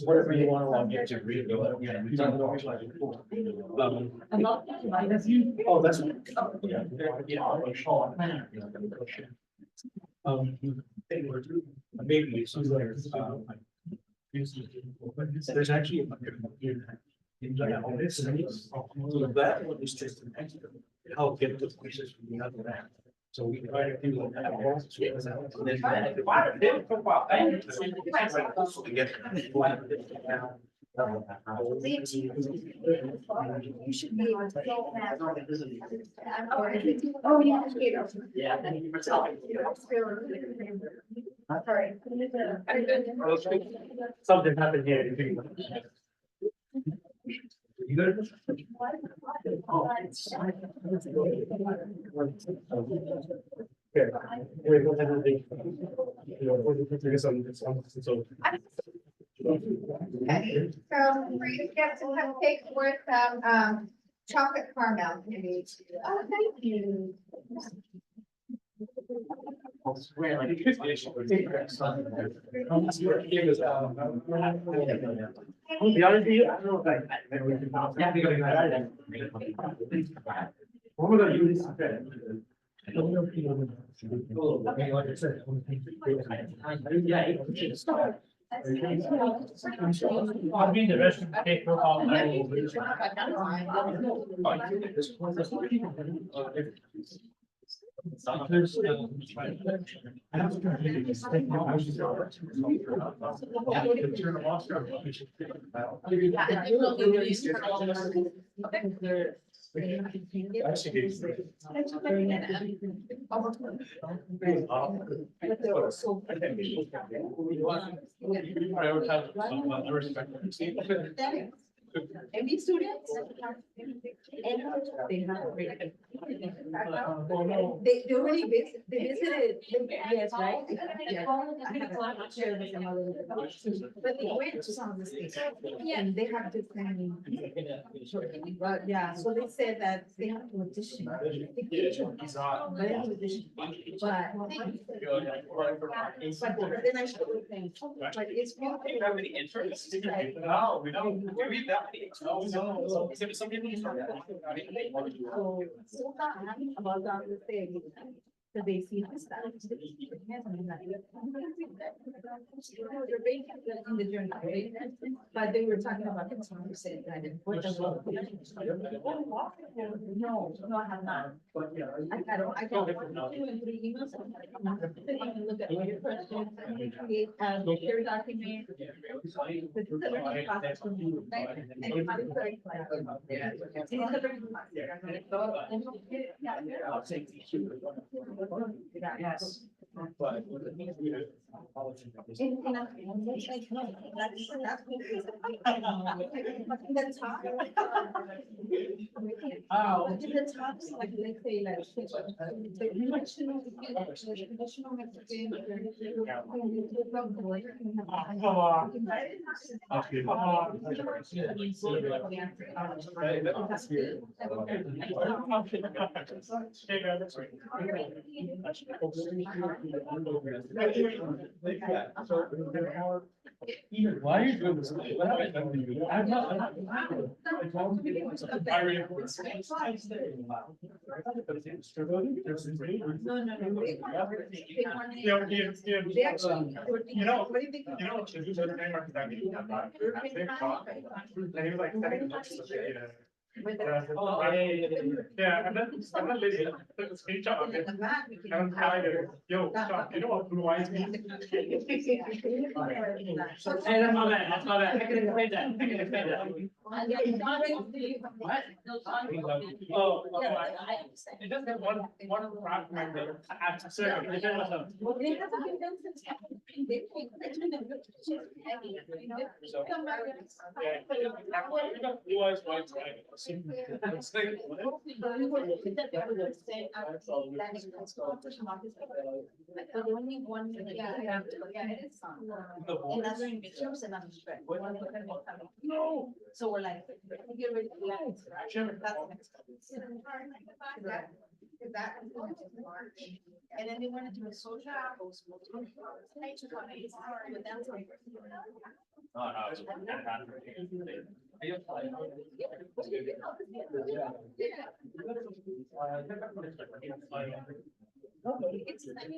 Whatever you want to log into, read it. Oh, that's. Maybe there's actually so that one is just an extra to help get the pieces from the other end. So we try to do like that. You should be able to go back. Oh, yeah. Sorry. Something happened here. You good? Okay, so we get to have cake with chocolate caramel. Oh, thank you. To be honest with you, I don't know if what we're gonna do this. I'll be in the rest of the paper. Any students? They already visited, yes, right? But they went to some of the states, and they have different. But yeah, so they said that they have to audition. But then I should think, but it's. No, we don't. Do we that many? No. Some people. So about the thing. So they see this stuff. In the journal, right? But they were talking about it, so I'm saying that. No, I have not. I got 1, 2, and 3 emails. Look at your questions, create share document. This is a learning process for me, right? And it's very Yes. But like let's say like why are you doing this? I'm not. Yeah, and then someone lady took a screenshot of it. And I'm kind of, yo, stop, you know what blue eyes mean? Hey, that's not bad, I can explain that, And then Sean will do you. What? No, Sean will do you. Oh, Yeah, okay. I understand. It just got one crack right there. Sir, it depends on the- Well, they haven't been done since. They think it's been a good. Come back. Yeah. We got blue eyes, white, right? It's like- We were looking at the other side, planning for but the only one. Yeah, it is. Another in Mitchell's, another spread. No. So we're like, we get rid of that. That's next. And then they wanted to do a social house. But that's like.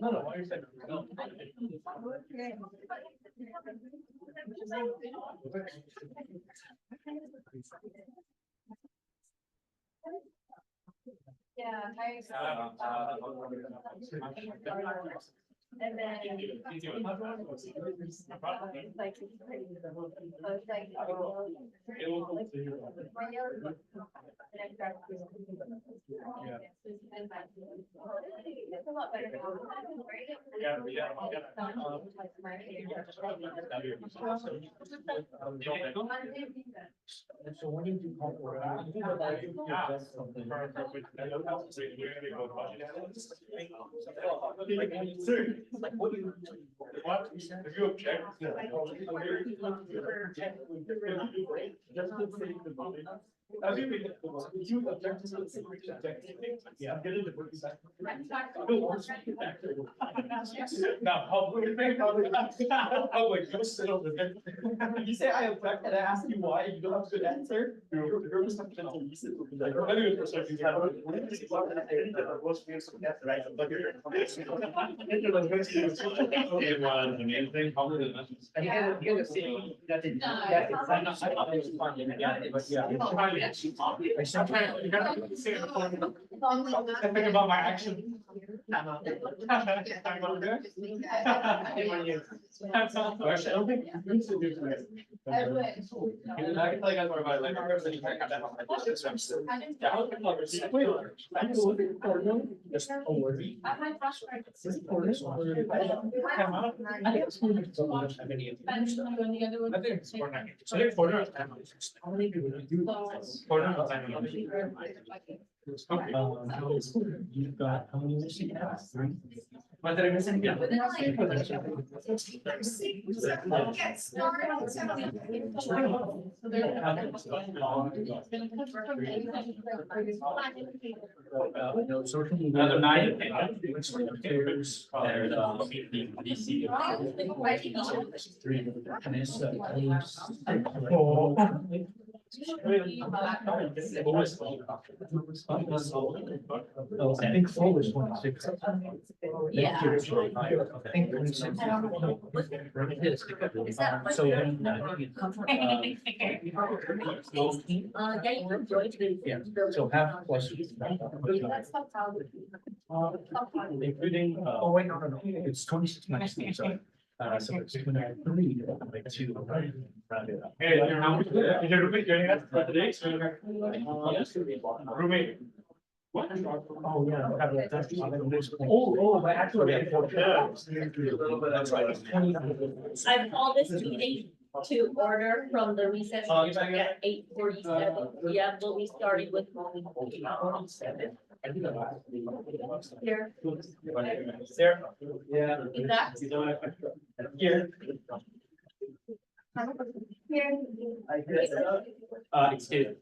No, no, what you're saying. No. Yeah. And then. It's like, it's pretty. So it's like. It's a lot better. And so when you do call for that, you know, like, you adjust something. Like, what do you? What? If you object. Just to say the money. You object to the yeah, get into work. Now, how would you think? I'm like, you sit over there. You say I object and I ask you why, you don't have a good answer. You're just like, Anyway, for a second, It was amazing. I get a feeling that it, that it's, I thought it was fun, yeah, but yeah. Sometimes you gotta say it before. I think about my action. I don't think you need to do that. I would. I can tell you guys more about it later. Just a word. I think it's for now. So I think for now. How many people do this? For now. You've got, how many minutes you have? Three? But did I miss anything? No, social media. Another 9. There's, DC. Three. And it's, Oh, I think four was 26. Yeah. I think 26. So. Yeah, you enjoyed it. Yeah, so half plus. Including, oh, wait, no, it's 26 minus three, sorry. So it's 23, like 2. Round it up. Hey, is your roommate joining us for today? Roommate. What? Oh, yeah. Oh, but actually. That's right. I called this meeting to order from the recess at 8:47. Yeah, but we started with 47. Here. There. Yeah. Is that? Here. Here. Excuse.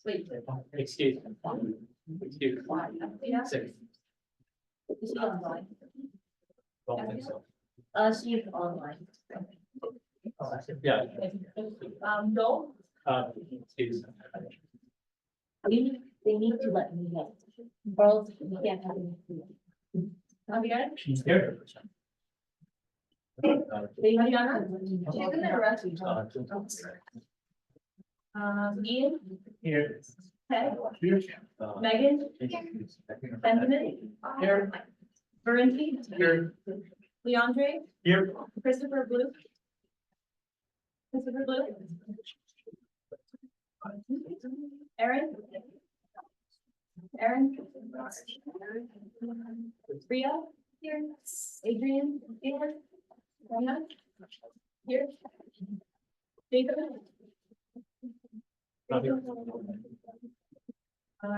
Wait. Excuse. Excuse. Yeah. Six. Is she online? Don't think so. She's online. Yeah. No, Excuse. they need to let me know. Or else we can't have it. Javier? She's here. Adriana? She's in the rest. Ian? Here. Ted? Here. Megan? Benjamin? Here. Berenke? Here. Leandre? Here. Christopher Blue? Mr. Blue? Aaron? Aaron? Priya? Here. Adrian? Here. Rana? Here. Jacob?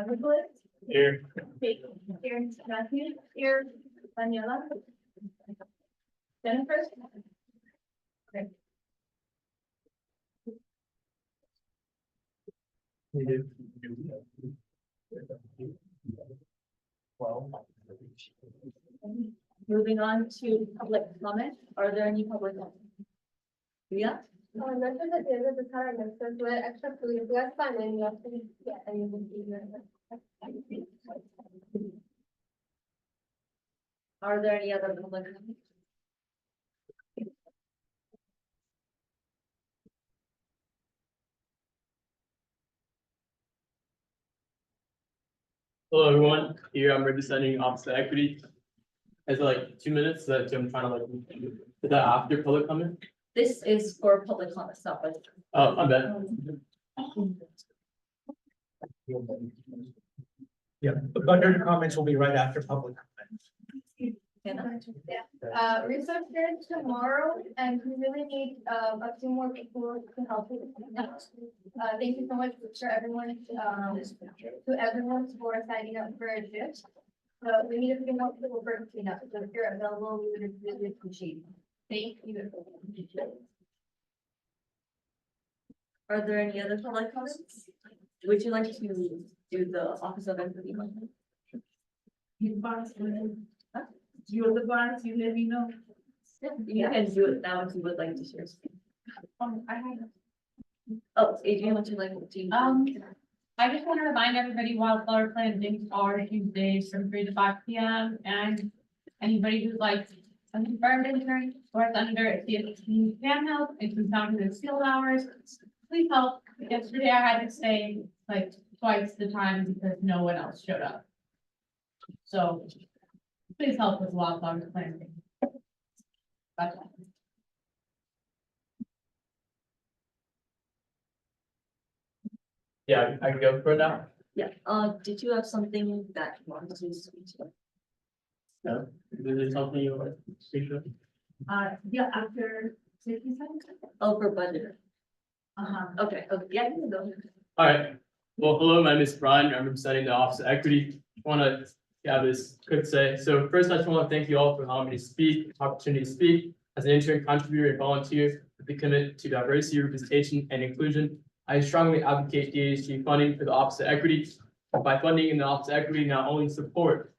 Nicholas? Here. Kate? Here. Matthew? Here. Daniela? Jennifer? Okay. Moving on to public comment. Are there any public comment? Yeah? Nuestros estudiantes empezaron a hacer extracurriculares en la Are there any other public comments? Hello, everyone. Here I'm representing Office of Equity. It's like 2 minutes that I'm trying to like, is that after public comment? This is for public comment, not budget. Oh, I'm bad. Yeah, the budget comments will be right after public comments. Hannah? Research day tomorrow, and we really need a few more people to help with this. Thank you so much for everyone, to everyone for signing up for a shift. So we need a few more people for cleanup, so if you're available, we would really appreciate it. Thank you. Are there any other public comments? Would you like to do the Office of Equity? You're the boss, you let me know. You can do it now if you would like to share. I have. Oh, Adrian, would you like to? I just want to remind everybody wildflower plantings are Tuesdays from 3 to 5 p.m. and anybody who'd like some environmental or is under CSP can help. It comes down to the skilled hours. Please help. Yesterday I had to stay like twice the time because no one else showed up. So please help with wildflower planting. That's all. Yeah, I can go for it now. Yeah, did you have something that you wanted to speak to? No, is there something you want to speak to? Yeah, after 60 seconds. Oh, for budget. Okay, yeah, you can go. All right. Well, hello, my name is Brian. I'm representing the Office of Equity. I want to have this quick say. So first, I just want to thank you all for allowing me to speak, opportunity to speak as an intern contributor and volunteer with the commitment to diversity, representation, and inclusion. I strongly advocate DASG funding for the Office of Equity. By funding in the Office of Equity, not only support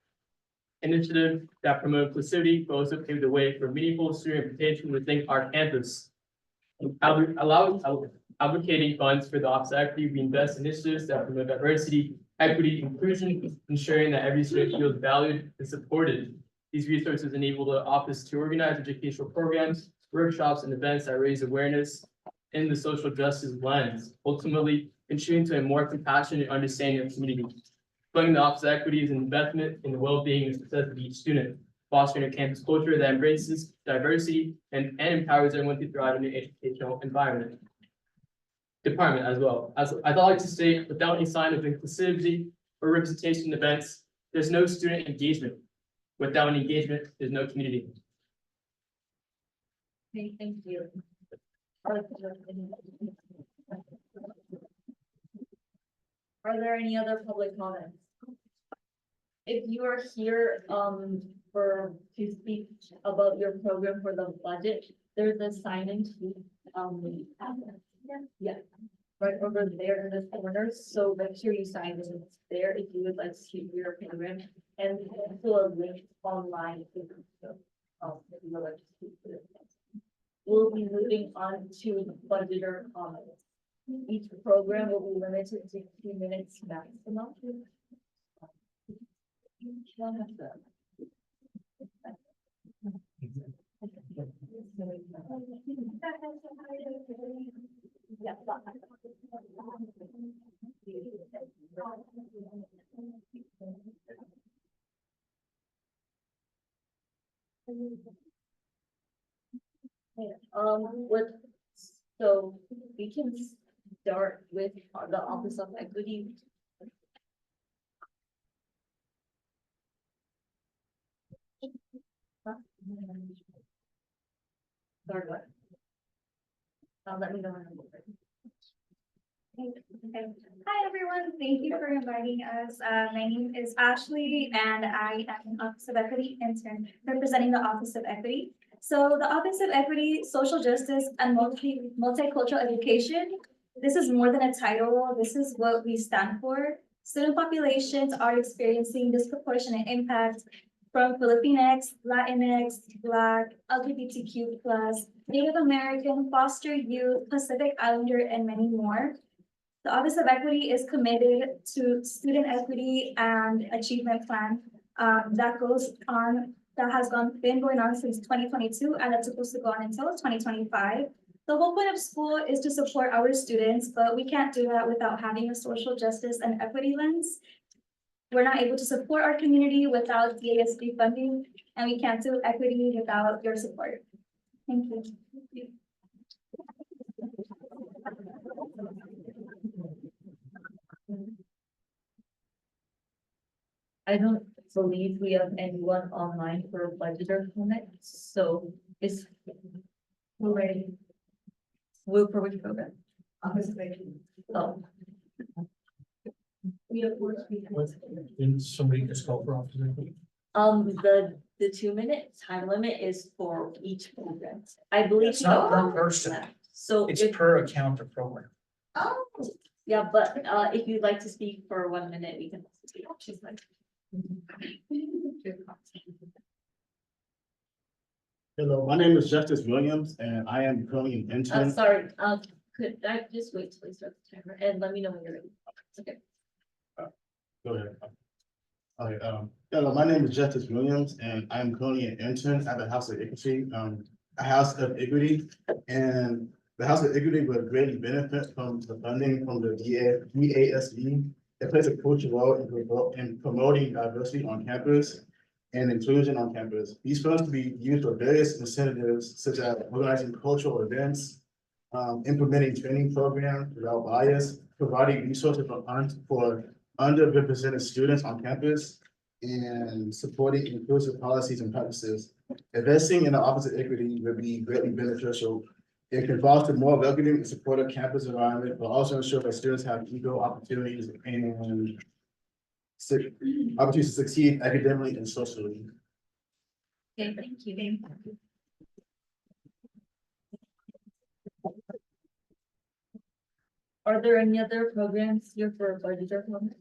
initiatives that promote inclusivity, but also pave the way for meaningful student representation within our campus. Advocating funds for the Office of Equity, we invest in initiatives that promote diversity, equity, inclusion, ensuring that every student feels valued and supported. These resources enable the office to organize educational programs, workshops, and events that raise awareness in the social justice lens, ultimately contributing to a more compassionate understanding of community. Funding the Office of Equity is an investment in the well-being and success of each student, fostering a campus culture that embraces diversity and empowers everyone to thrive in an educational environment. Department as well. As I'd like to state, without any sign of inclusivity or representation events, there's no student engagement. Without any engagement, there's no community. Okay, thank you. Are there any other public comments? If you are here, to speak about your program for the budget, there's a sign-in sheet, yeah, right over there in the corner, so make sure you sign in there if you would like to see your program, and also a link online. If you would like to speak to it. We'll be moving on to budgeter comments. Each program will be limited to 2 minutes maximum. With So we can start with the Office of Equity. Start what? Let me know when I'm ready. Okay. Hi, everyone. Thank you for inviting us. My name is Ashley, and I am an Office of Equity intern representing the Office of Equity. So the Office of Equity, Social Justice, and Multicultural Education. This is more than a title. This is what we stand for. Student populations are experiencing disproportionate impact from Filipinx, Latinx, Black, LGBTQ+, Native American, foster youth, Pacific Islander, and many more. The Office of Equity is committed to student equity and achievement plan that has been going on since 2022 and it's supposed to go on until 2025. The whole point of school is to support our students, but we can't do that without having a social justice and equity lens. We're not able to support our community without DASG funding, and we can't do equity without your support. Thank you. I don't believe we have anyone online for budget or comments, so is. We're ready. We're for which program? Office of Equity. Oh. We have four speakers. Didn't somebody just call for office? The 2-minute time limit is for each program. I believe. It's not per person. So It's if, per account or program. oh, yeah, but if you'd like to speak for 1 minute, we can. She's like. Hello, my name is Justice Williams, and I am currently an intern. Sorry, could I just wait till you start the timer and let me know when you're ready? Okay. Go ahead. Hello, my name is Justice Williams, and I am currently an intern at the House of Equity, a House of Equity, and the House of Equity would greatly benefit from the funding from the DASG. It plays a crucial role in promoting diversity on campus and inclusion on campus. These funds can be used for various incentives such as organizing cultural events, implementing training programs without bias, providing resources for underrepresented students on campus, and supporting inclusive policies and practices. Investing in the Office of Equity would be greatly beneficial. It can foster more welcoming and supportive campus environment, but also ensure that students have equal opportunities and opportunities to succeed academically and socially. Okay, thank you. Are there any other programs here for budget or comment?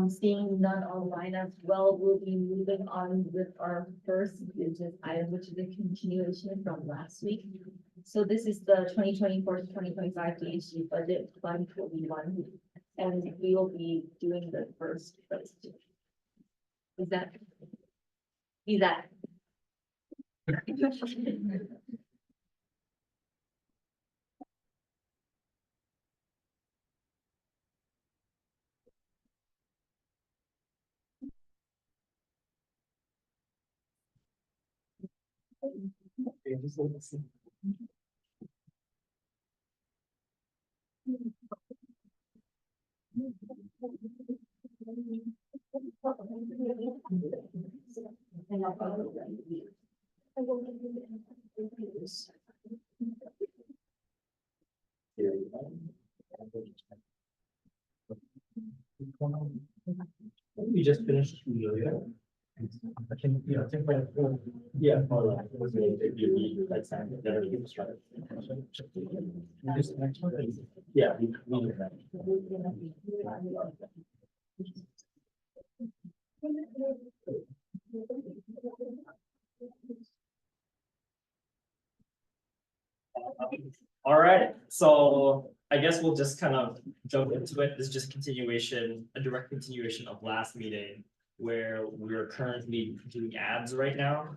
Seeing none online as well, we'll be moving on with our first business item, which is a continuation from last week. So this is the 2024 to 2025 DHG budget fund 41, and we will be doing the first. Is that? We just finished. I think, yeah, I think by yeah. This next one. Yeah. All right, so I guess we'll just kind of jump into it. This is just continuation, a direct continuation of last meeting where we're currently doing ads right now.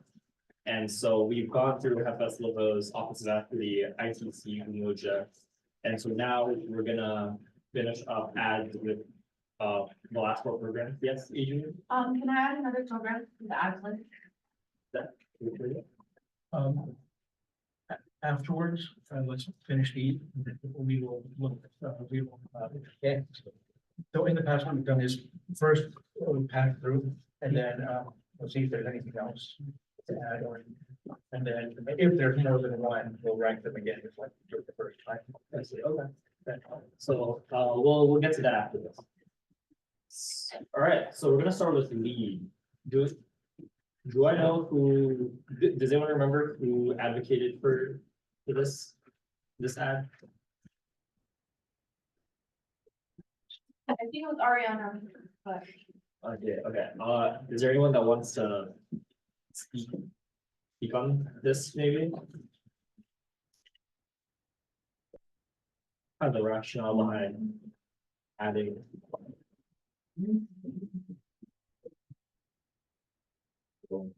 And so we've gone through FS Lobos, Office of Equity, ITC, Umoja. And so now we're gonna finish up ads with the last four programs. Yes, Adrian? Can I add another program to the ad list? afterwards, let's finish the, we will look, yeah. So in the past, what we've done is first we'll pass through and then, we'll see if there's anything else to add or. And then if there's more than one, we'll rank them again, just like we did the first time. I see, okay. So, we'll get to that after this. All right, so we're gonna start with lead. Do I know who, does anyone remember who advocated for this ad? I think it was Ariana, but. Okay, is there anyone that wants to speak on this maybe? Kind of the rationale behind adding. Oh,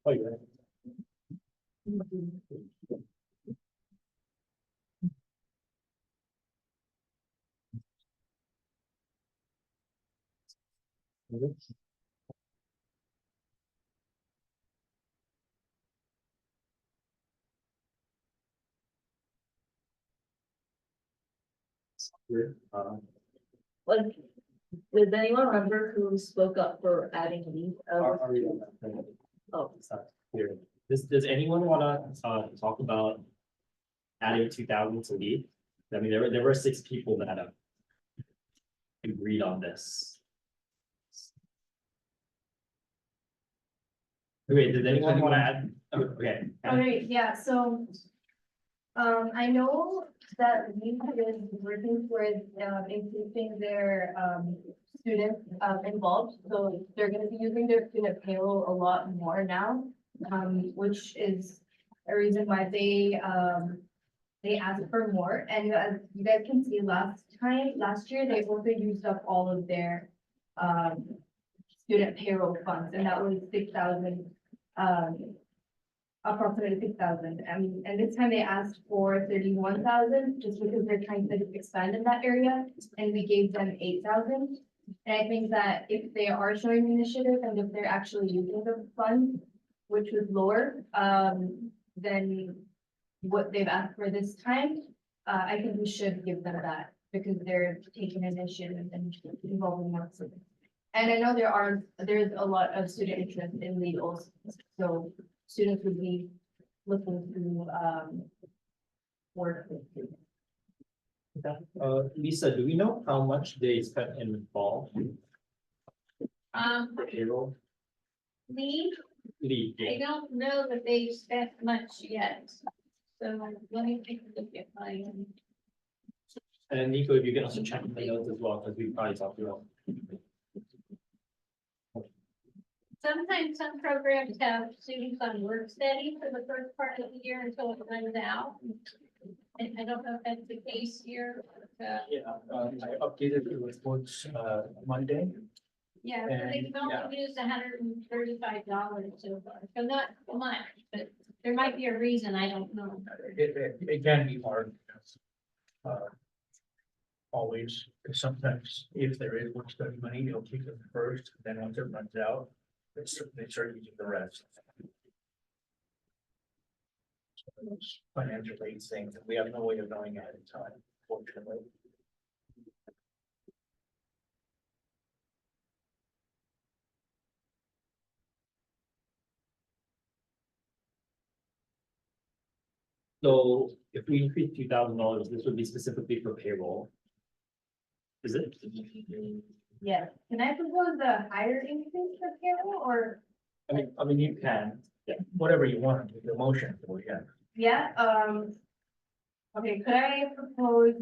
you're right. Like, does anyone remember who spoke up for adding lead? Are we on that? Oh, It's not clear. Does anyone wanna talk about adding 2,000 to lead? I mean, there were 6 people that agreed on this. Wait, did anyone wanna add? Oh, okay. Okay, yeah, so. I know that we is working towards increasing their students involved, so they're gonna be using their student payroll a lot more now. Which is a reason why they asked for more, and as you guys can see, last year, they also used up all of their student payroll funds, and that was 6,000, approximately 6,000. And this time they asked for 31,000, just because they're trying to expand in that area, and we gave them 8,000. And I think that if they are showing initiative and if they're actually using the funds, which was lower, than what they've asked for this time, I think we should give them that, because they're taking initiative and involving more students. And I know there's a lot of student interest in legals, so students would be looking to, work with students. Lisa, do we know how much they spent in fall payroll? Lead, Lead, I yeah. don't know that they've spent much yet. So let me take a look at my. And Nico, if you can also check the notes as well, because we probably talked about. Sometimes some programs have students on work study for the first part of the year until it runs out. And I don't know if that's the case here, but, Yeah, I updated the reports, Monday. yeah, so they And, can only use $135 so far, so not much, but there might be a reason, I don't know. It can be hard. Always, because sometimes if there is work study money, they'll keep it first, then once it runs out, they start using the rest. So those financial aid things, we have no way of knowing ahead of time, fortunately. So if we increase $2,000, this would be specifically for payroll. Is it? Yes, can I propose a higher increase for payroll, or? I mean, you can, yeah. Whatever you want, the motion for, yeah. Yeah, okay, could I propose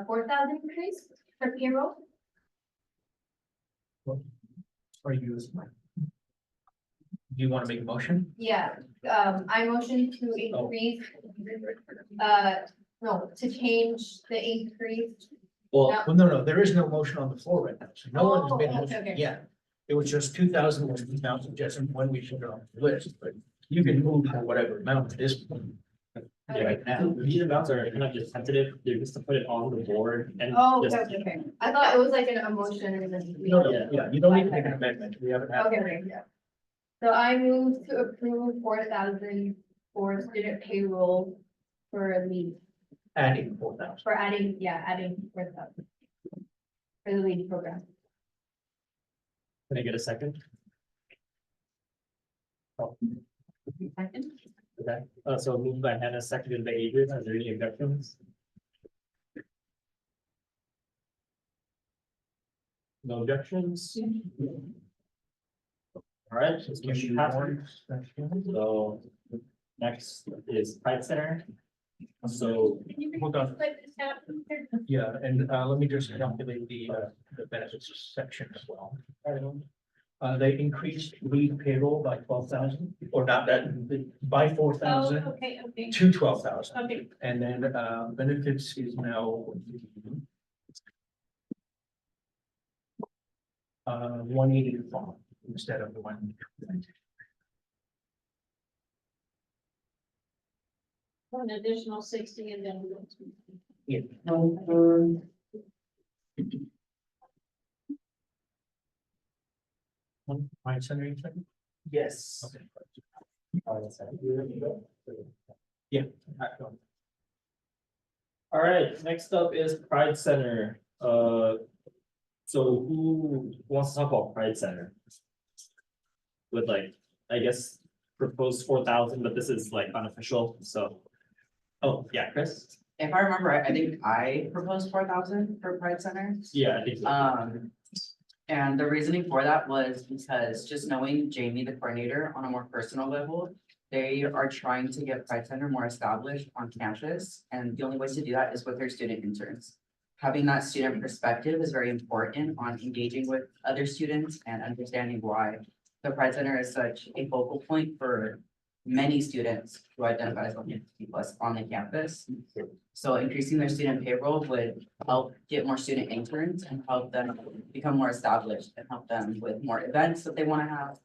4,000 increase for payroll? Are you? Do you want to make a motion? Yeah, I motion to increase No, to change the increase. Well, Yeah. Well, no, there is no motion on the floor right now, so no one has been Oh, motioned okay. yet. It was just 2,000 was the amount suggested when we should go on the list, but you can move for whatever amount at this point. yeah, Right now. these amounts are kind of just tentative, they're just to put it on the board and Oh, just. okay. I thought it was like an emotion and then. No, Yeah. yeah, you don't need to make an amendment, we haven't had. Okay, yeah. So I move to approve 4,000 for student payroll for leave, Adding 4,000. for adding 4,000. For the lead program. Can I get a second? Second. Okay, so moved by Hannah, seconded by Adrian, are there any objections? No objections? All right, this motion passes. So next is Pride Center. So, Hold on. Yeah, and let me just calculate the benefits section as well. They increased lead payroll by 12,000, or not that, by 4,000 Okay, okay, to 12,000. okay. And then benefits is now 185 instead of the one. An additional 60 and then. Yeah. Pride Center, you said? yes. Okay. Yeah. All right, next up is Pride Center. So who wants to talk about Pride Center? With like, I guess, proposed 4,000, but this is like unofficial, so. Oh, yeah, Chris? If I remember right, I think I proposed 4,000 for Pride Center. Yeah, I think so. And the reasoning for that was because just knowing Jamie, the coordinator, on a more personal level, they are trying to get Pride Center more established on campus, and the only way to do that is with their student interns. Having that student perspective is very important on engaging with other students and understanding why the Pride Center is such a focal point for many students who identify as LGBT+ on the campus. So increasing their student payroll would help get more student interns and help them become more established and help them with more events that they want to have,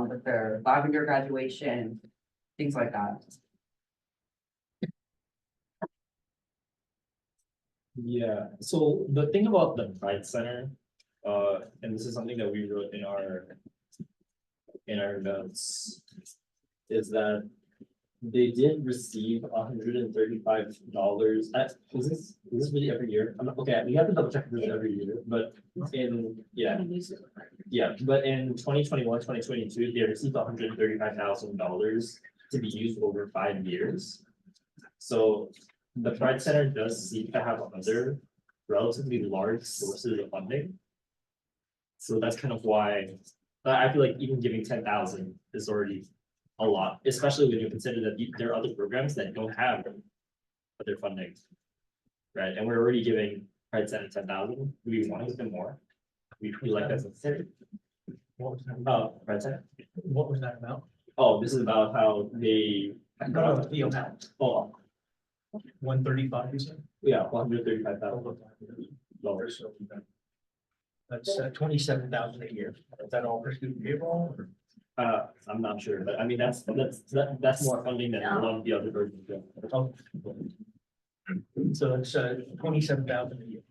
with their lavender graduation, things like that. Yeah, so the thing about the Pride Center, and this is something that we wrote in our notes, is that they did receive $135. Is this really every year? Okay, we have to double check this every year, but but in 2021, 2022, they received $135,000 to be used over 5 years. So the Pride Center does seem to have other relatively large sources of funding. So that's kind of why I feel like even giving 10,000 is already a lot, especially when you consider that there are other programs that don't have other funding. Right, and we're already giving Pride Center 10,000. We want to give them more. We like that's necessary. What was that? Pride Center. What was that amount? Oh, this is about how they. No, the amount. Oh, 135, you said? yeah, $135,000. So that's 27,000 a year. Is that all for student payroll? Or? I'm not sure, but I mean, that's more funding than a lot of the other versions. Oh. So it's 27,000 a year.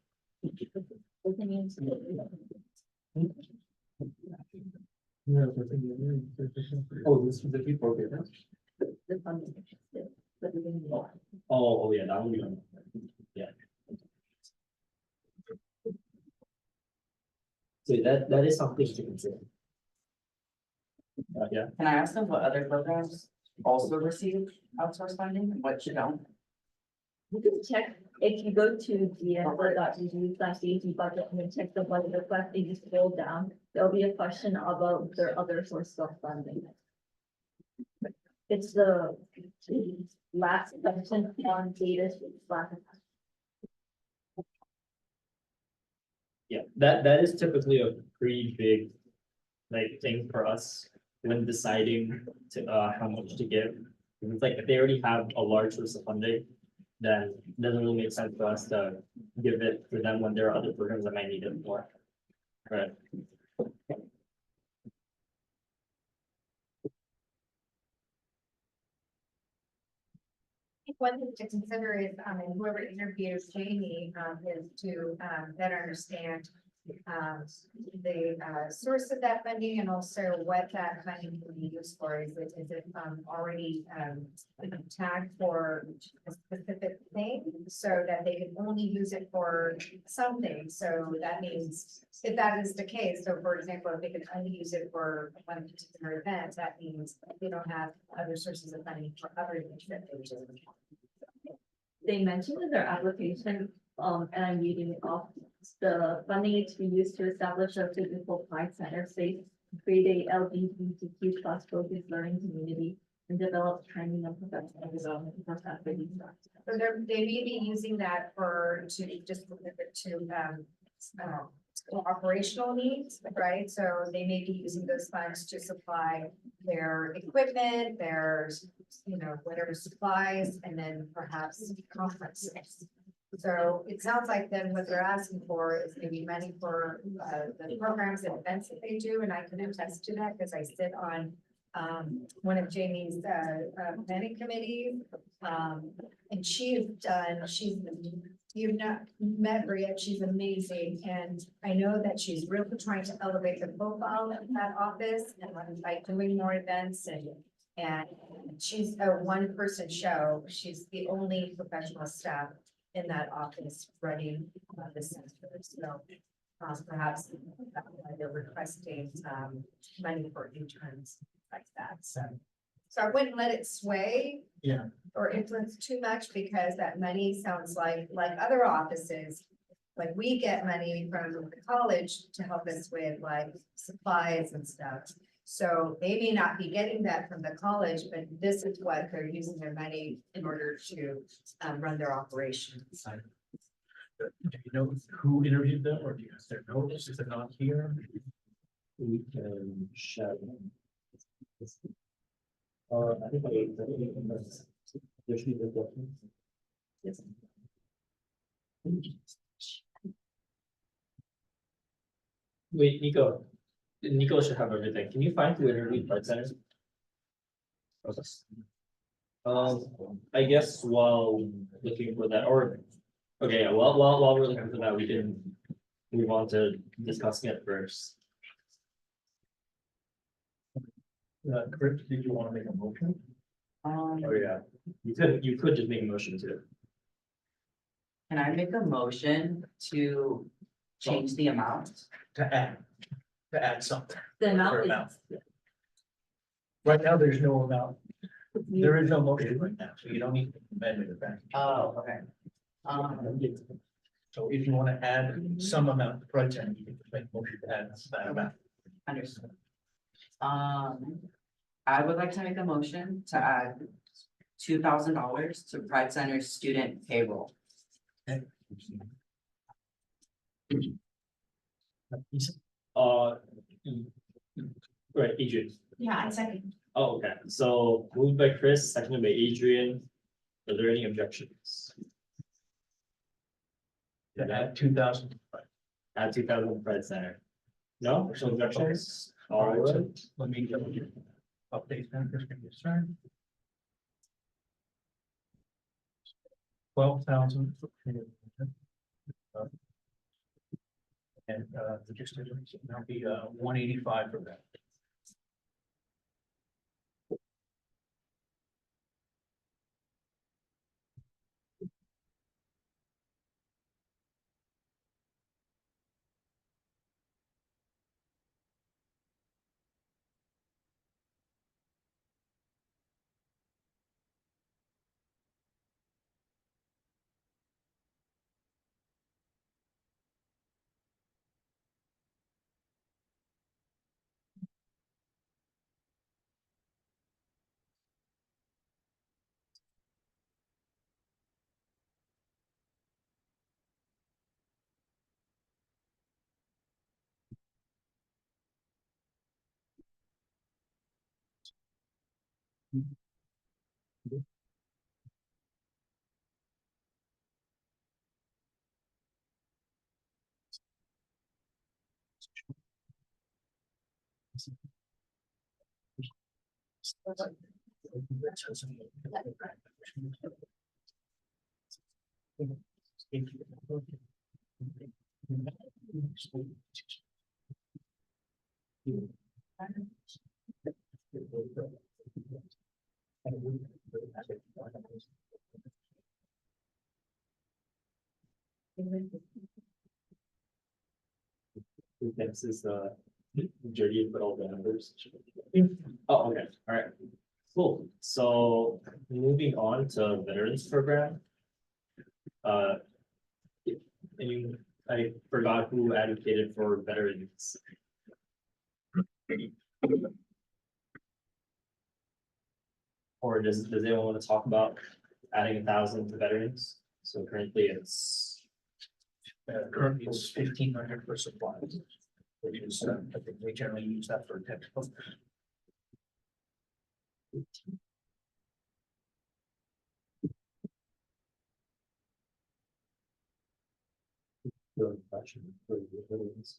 Oh, this is the people program. Oh, yeah, that would be, yeah. So that is something to consider. Yeah, Can I ask them what other programs also receive outsourced funding, and what you don't? You can check, if you go to dsg.edu/DASG budget and then check the budget request, and you scroll down, there'll be a question about their other source of funding. It's the last section on data. yeah, that is typically a pretty big like thing for us when deciding to how much to give. It's like if they already have a large source of funding, then it doesn't really make sense for us to give it for them when there are other programs that might need it more. Right. One thing to consider is, whoever interviews Jamie, is to, better understand, the, source of that funding and also what that funding can be used for. Is it, already, tagged for a specific thing so that they can only use it for something? So that means, if that is the case, so for example, if they can only use it for one particular event, that means they don't have other sources of funding for other events that they do. They mentioned in their application, and I'm reading it off, the funding is to be used to establish a physical pride center space, create a LGBTQ plus focused learning community, and develop training and professional development for faculty. So they may be using that for, to just specific to, operational needs, right? So they may be using those funds to supply their equipment, their, whatever supplies, and then perhaps conferences. So it sounds like then what they're asking for is maybe money for, the programs and events that they do, and I can attest to that because I sit on one of Jamie's planning committees. And you've not met her yet, she's amazing, and I know that she's really trying to elevate the profile of that office and by doing more events and she's a one-person show. She's the only professional staff in that office running the center, so perhaps that's why they're requesting money for interns like that, so I wouldn't let it sway. Yeah. Or influence too much, because that money sounds like other offices. Like we get money from the college to help us with like supplies and stuff. So they may not be getting that from the college, but this is what they're using their money in order to run their operations. Do you know who interviewed them, or do you have their notice? Is it not here? We can share. I think there should be the documents. Yes. Wait, Nico should have everything. Can you find who interviewed Pride Centers? I guess while looking for that, or, okay, while we're looking for that, we can move on to discussing it first. Chris, did you want to make a motion? Oh, yeah, you could just make a motion to. Can I make a motion to change the amount? To add something. The For amount amount. is. Right now, there's no amount. There is no motion right now, so you don't need to amend it back. Oh, okay. So if you want to add some amount to Pride Center, you can just make a motion to add that amount. Understood. I would like to make a motion to add $2,000 to Pride Center's student payroll. Right, Adrian. Yeah, I second. Oh, okay, so moved by Chris, seconded by Adrian. Are there any objections? To add 2,000. Add 2,000 Pride Center. No, there's no objections. All right, so Alright. let me go update that. Just give me a second. 12,000. And just that'll be 185 for that. This is the majority of all the numbers. Oh, okay, all right. Cool. So moving on to veterans program. And I forgot who advocated for veterans. Or does anyone want to talk about adding 1,000 to veterans? So currently it's Currently it's 1,500 for supplies. Which is, I think we generally use that for textbooks. the question for the veterans.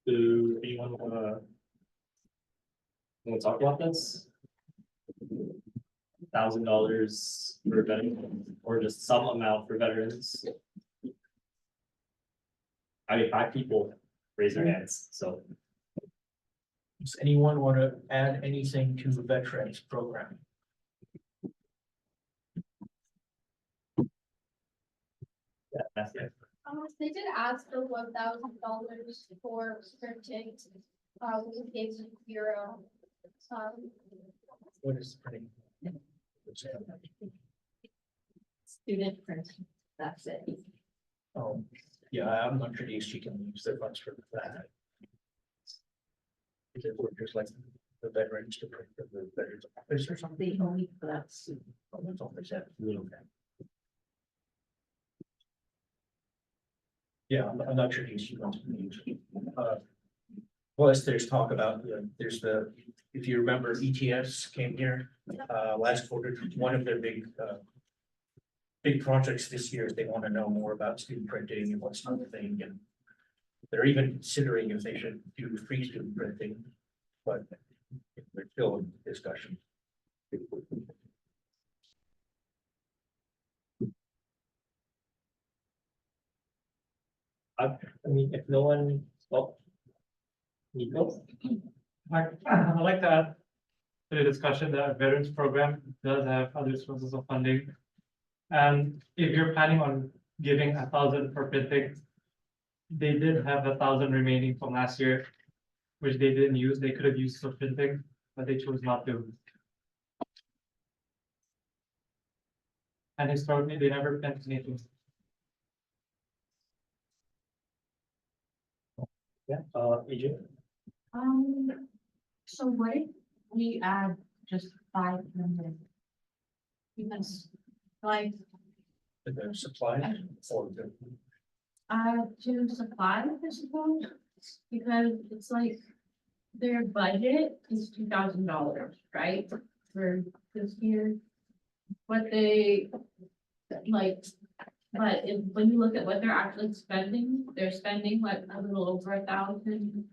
Do anyone wanna talk about this? $1,000 for veterans, or just some amount for veterans? I mean, 5 people raise their hands, so. Does anyone want to add anything to the veterans program? Yeah, that's it. They did ask for $1,000 for printing, we gave them 0. What is printing? Student print, that's it. Oh, yeah, I'm not sure she can use their funds for that. Is it just like the veterans to print for the veterans office or something? The only, that's. Oh, that's all they said. Okay. Yeah, I'm not sure she wants to use. Plus, there's talk about, there's the, if you remember, ETS came here, last quarter, one of their big projects this year is they want to know more about student printing and what's not the thing, and they're even considering if they should do free student printing, but they're still in discussion. I mean, if no one, oh. Nico? I like that. The discussion that veterans program does have other sources of funding. And if you're planning on giving 1,000 for printing, they did have 1,000 remaining from last year, which they didn't use. They could have used for printing, but they chose not to. And historically, they never print anything. Yeah, AJ? So what if we add just 500? Because like, The supplies or the. to supplies, I suppose, because it's like their budget is $2,000, right? For this year. What they like, but if, when you look at what they're actually spending, they're spending like a little over 1,000.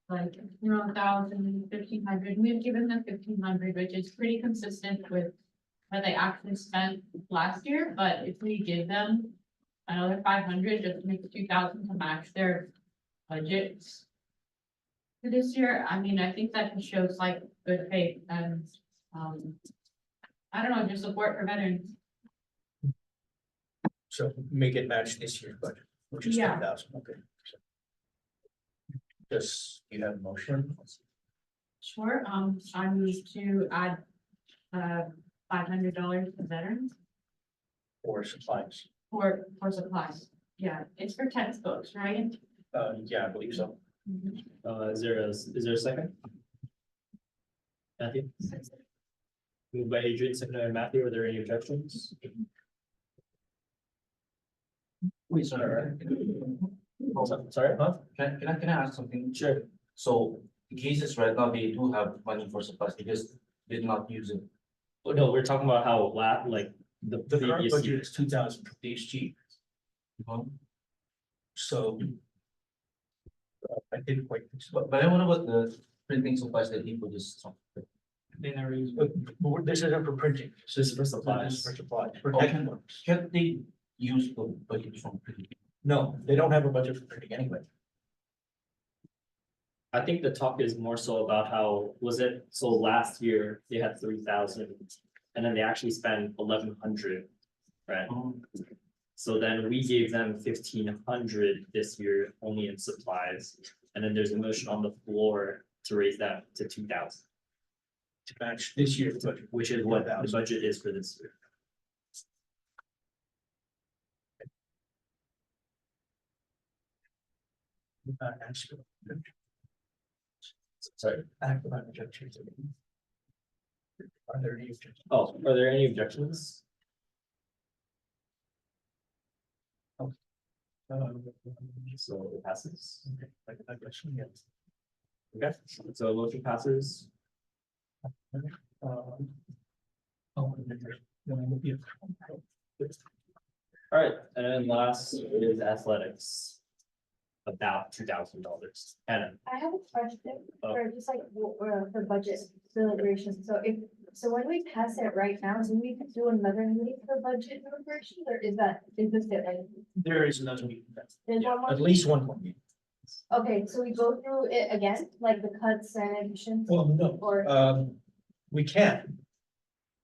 Like, 1,000, 1,500, we've given them 1,500, which is pretty consistent with what they actually spent last year, but if we give them another 500, just makes 2,000 to match their budgets for this year, I mean, I think that shows like good faith and, I don't know, just support for veterans. So make it match this year's budget, which is Yeah. 10,000, okay. Does you have a motion? Sure, I need to add, $500 to veterans Or supplies? for supplies. Yeah, it's for textbooks, right? Yeah, I believe so. Is there a second? Matthew? Moved by Adrian, seconded by Matthew, are there any objections? Wait, sorry. Sorry, huh? Can I ask something? Sure. So the cases right now, they do have money for supplies, they just did not use it. Oh, no, we're talking about how like the The current previous budget year. is 2,000 for DSG, so. I didn't quite. But I wonder what the printing supplies that people just. They never use, but this isn't for printing. This is for This supplies. is for supplies. For Okay. technical. Can't they use the budget from printing? No, they don't have a budget for printing anyway. I think the talk is more so about how, was it, so last year they had 3,000 and then they actually spent 1,100, right? So then we gave them 1,500 this year only in supplies. And then there's a motion on the floor to raise that to 2,000, To match this year's budget. which is what the budget is for this year. Sorry. Act about objections. Are there any objections? Oh, are there any objections? So it passes. Okay, I guess, yes. Okay, so motion passes. Oh, and then yeah. All right, and then last is athletics. About $2,000. Anna, I have a question Oh. for just like, for budget deliberations. So when we pass it right now, do we do another meeting for budget deliberations or is this it? Like, There is another meeting. there's Yeah, one more? at least one more meeting. Okay, so we go through it again, like the cuts and additions? Well, no, Or, we can.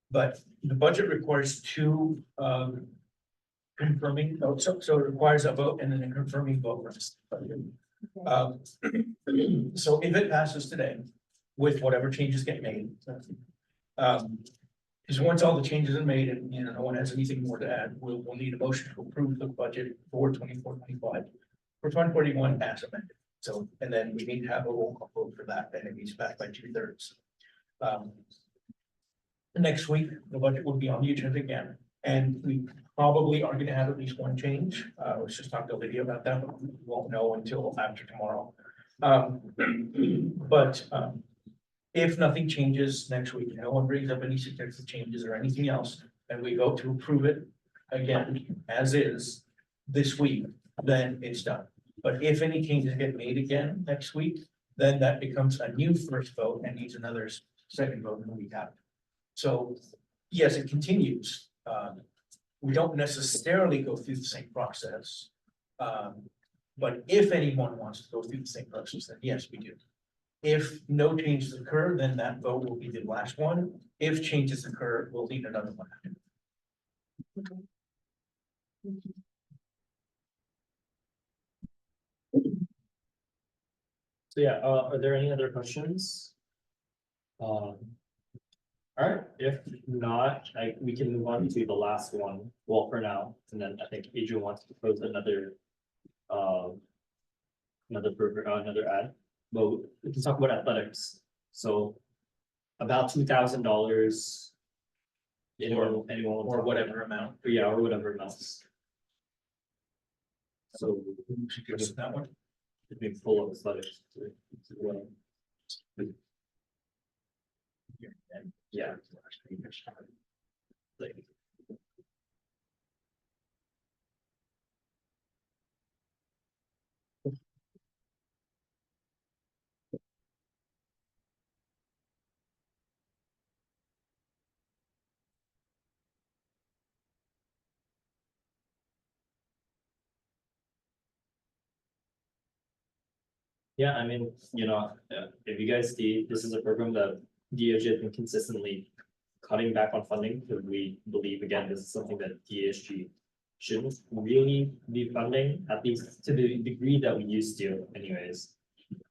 But the budget requires two, confirming, so it requires a vote and then a confirming vote. Um, so if it passes today, with whatever changes get made. Because once all the changes are made and, no one has anything more to add, we'll need a motion to approve the budget for 24-25 for Fund 41 as amended. So, and then we need to have a roll call vote for that, and it needs back by 2/3. Next week, the budget will be on the agenda again, and we probably are gonna have at least one change. Let's just talk to Lydia about that, but we won't know until after tomorrow. If nothing changes next week, no one brings up any significant changes or anything else, and we vote to approve it again as is this week, then it's done. But if any changes get made again next week, then that becomes a new first vote and needs another second vote in the week after. So, yes, it continues. We don't necessarily go through the same process. But if anyone wants to go through the same process, then yes, we do. If no changes occur, then that vote will be the last one. If changes occur, we'll need another one. so yeah, are there any other questions? All right, if not, we can move on to the last one, well, for now, and then I think Adrian wants to propose another another ad, but we can talk about athletics. So about $2,000. Anyone Or whatever amount. Yeah, or whatever amounts. So Who suggested that one? it'd be full of athletics. Well, yeah. Like, yeah, I mean, if you guys see, this is a program that DOJ has been consistently cutting back on funding, because we believe, again, this is something that DSG shouldn't really be funding, at least to the degree that we used to anyways.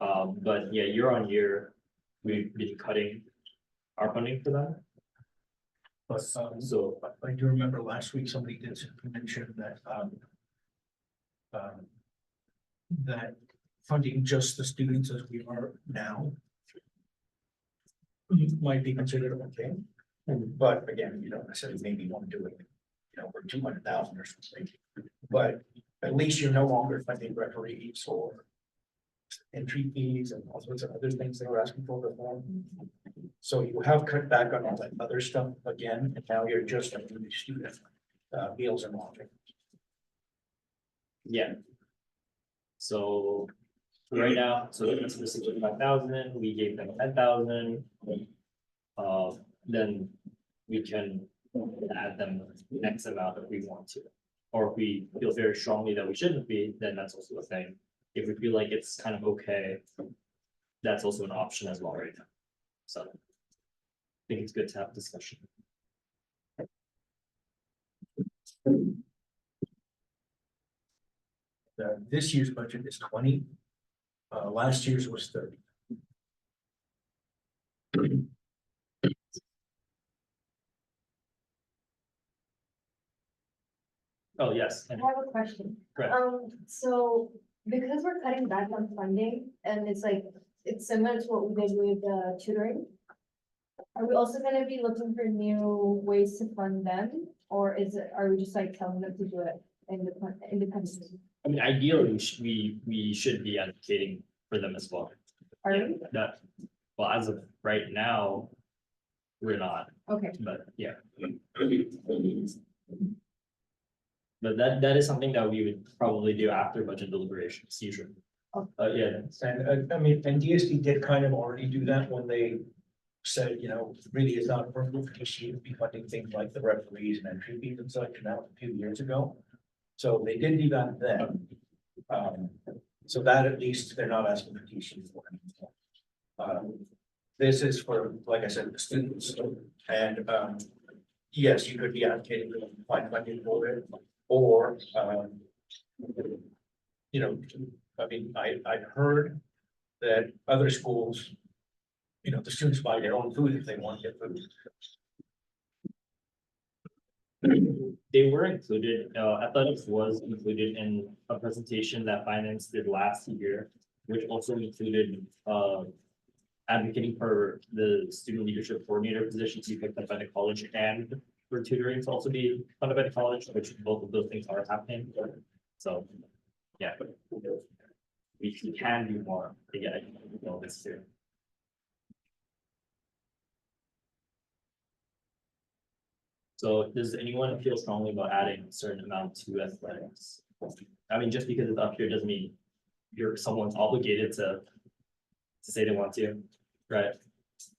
But yeah, year on year, we've been cutting our funding for that. But, So, I do remember last week, somebody did mention that, that funding just the students as we are now might be considered okay. But again, you don't necessarily maybe want to do it, for 200,000 or something. But at least you're no longer funding referees or entry fees and all sorts of other things they were asking for before. So you have cut back on all that other stuff again, and now you're just doing the student meals and lodging. Yeah. So right now, so it's the 65,000, we gave them 10,000. Then we can add them X amount if we want to. Or if we feel very strongly that we shouldn't be, then that's also a thing. If we feel like it's kind of okay, that's also an option as well right now. So I think it's good to have discussion. This year's budget is 20. Last year's was 30. Oh, yes. I have a question. Right. So because we're cutting back on funding and it's like, it's similar to what we did with tutoring. Are we also gonna be looking for new ways to fund them? Or are we just like telling them to do it independently? I mean, ideally, we should be advocating for them as well. Are we? That, well, as of right now, we're not, Okay. but yeah. But that is something that we would probably do after budget deliberations, usually. Yeah, And I mean, and DSD did kind of already do that when they said, you know, really is not appropriate for DSD to be funding things like the referees and entry fees and such, and that was a few years ago. So they did do that then. So that at least they're not asking for DSD for anything. This is for, like I said, the students, and yes, you could be advocating for them to find funding for it, or you know, I mean, I've heard that other schools, you know, the students buy their own food if they want to get food. they were included, athletics was included in a presentation that finance did last year, which also included, advocating for the student leadership coordinator position to be picked up by the college and for tutoring to also be funded by the college, which both of those things are happening. So, yeah. We can do more to get all this too. So does anyone feel strongly about adding a certain amount to athletics? I mean, just because it's up here doesn't mean someone's obligated to say they want to, right?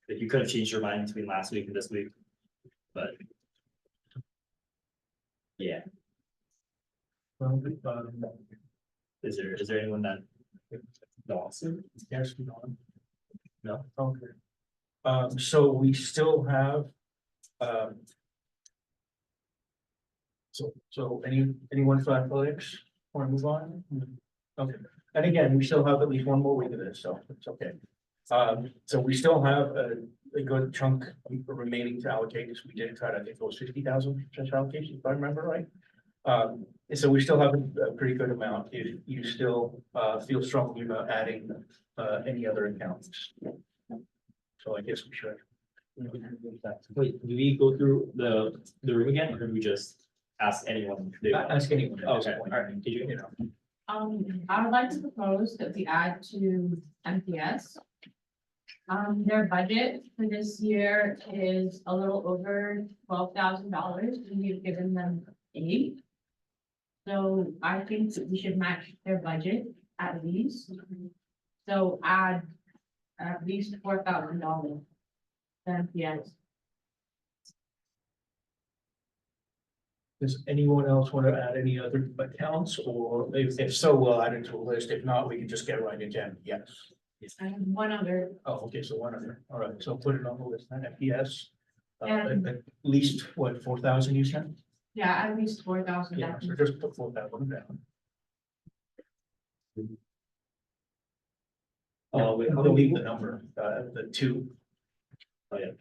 Like you could have changed your mind between last week and this week, but yeah. Well, Is there anyone that wants to? yes, we don't. No? Okay. So we still have, so anyone for athletics want to move on? Okay, and again, we still have at least one more week of this, so it's okay. So we still have a good chunk remaining to allocate, because we did cut, I think it was 50,000 just allocation, if I remember right. And so we still have a pretty good amount if you still feel strongly about adding any other accounts. So I guess we should. Wait, do we go through the room again, or do we just ask anyone? If they want? Ask anyone. at this Okay, point. all right, did you? I would like to propose that we add to MPS. Their budget for this year is a little over $12,000, and we've given them 8. So I think that we should match their budget at least. So add at least $4,000 to MPS. Does anyone else want to add any other accounts, or if so, we'll add it to a list. If not, we can just get right into yes. I have one other. Oh, okay, so one other. All right, so put it on the list, then FPS. And- At least what, 4,000 you said? Yeah, at least 4,000. Yeah, so just put 4,000 down. Oh, wait, how We'll many leave the number, the 2. Oh, yeah.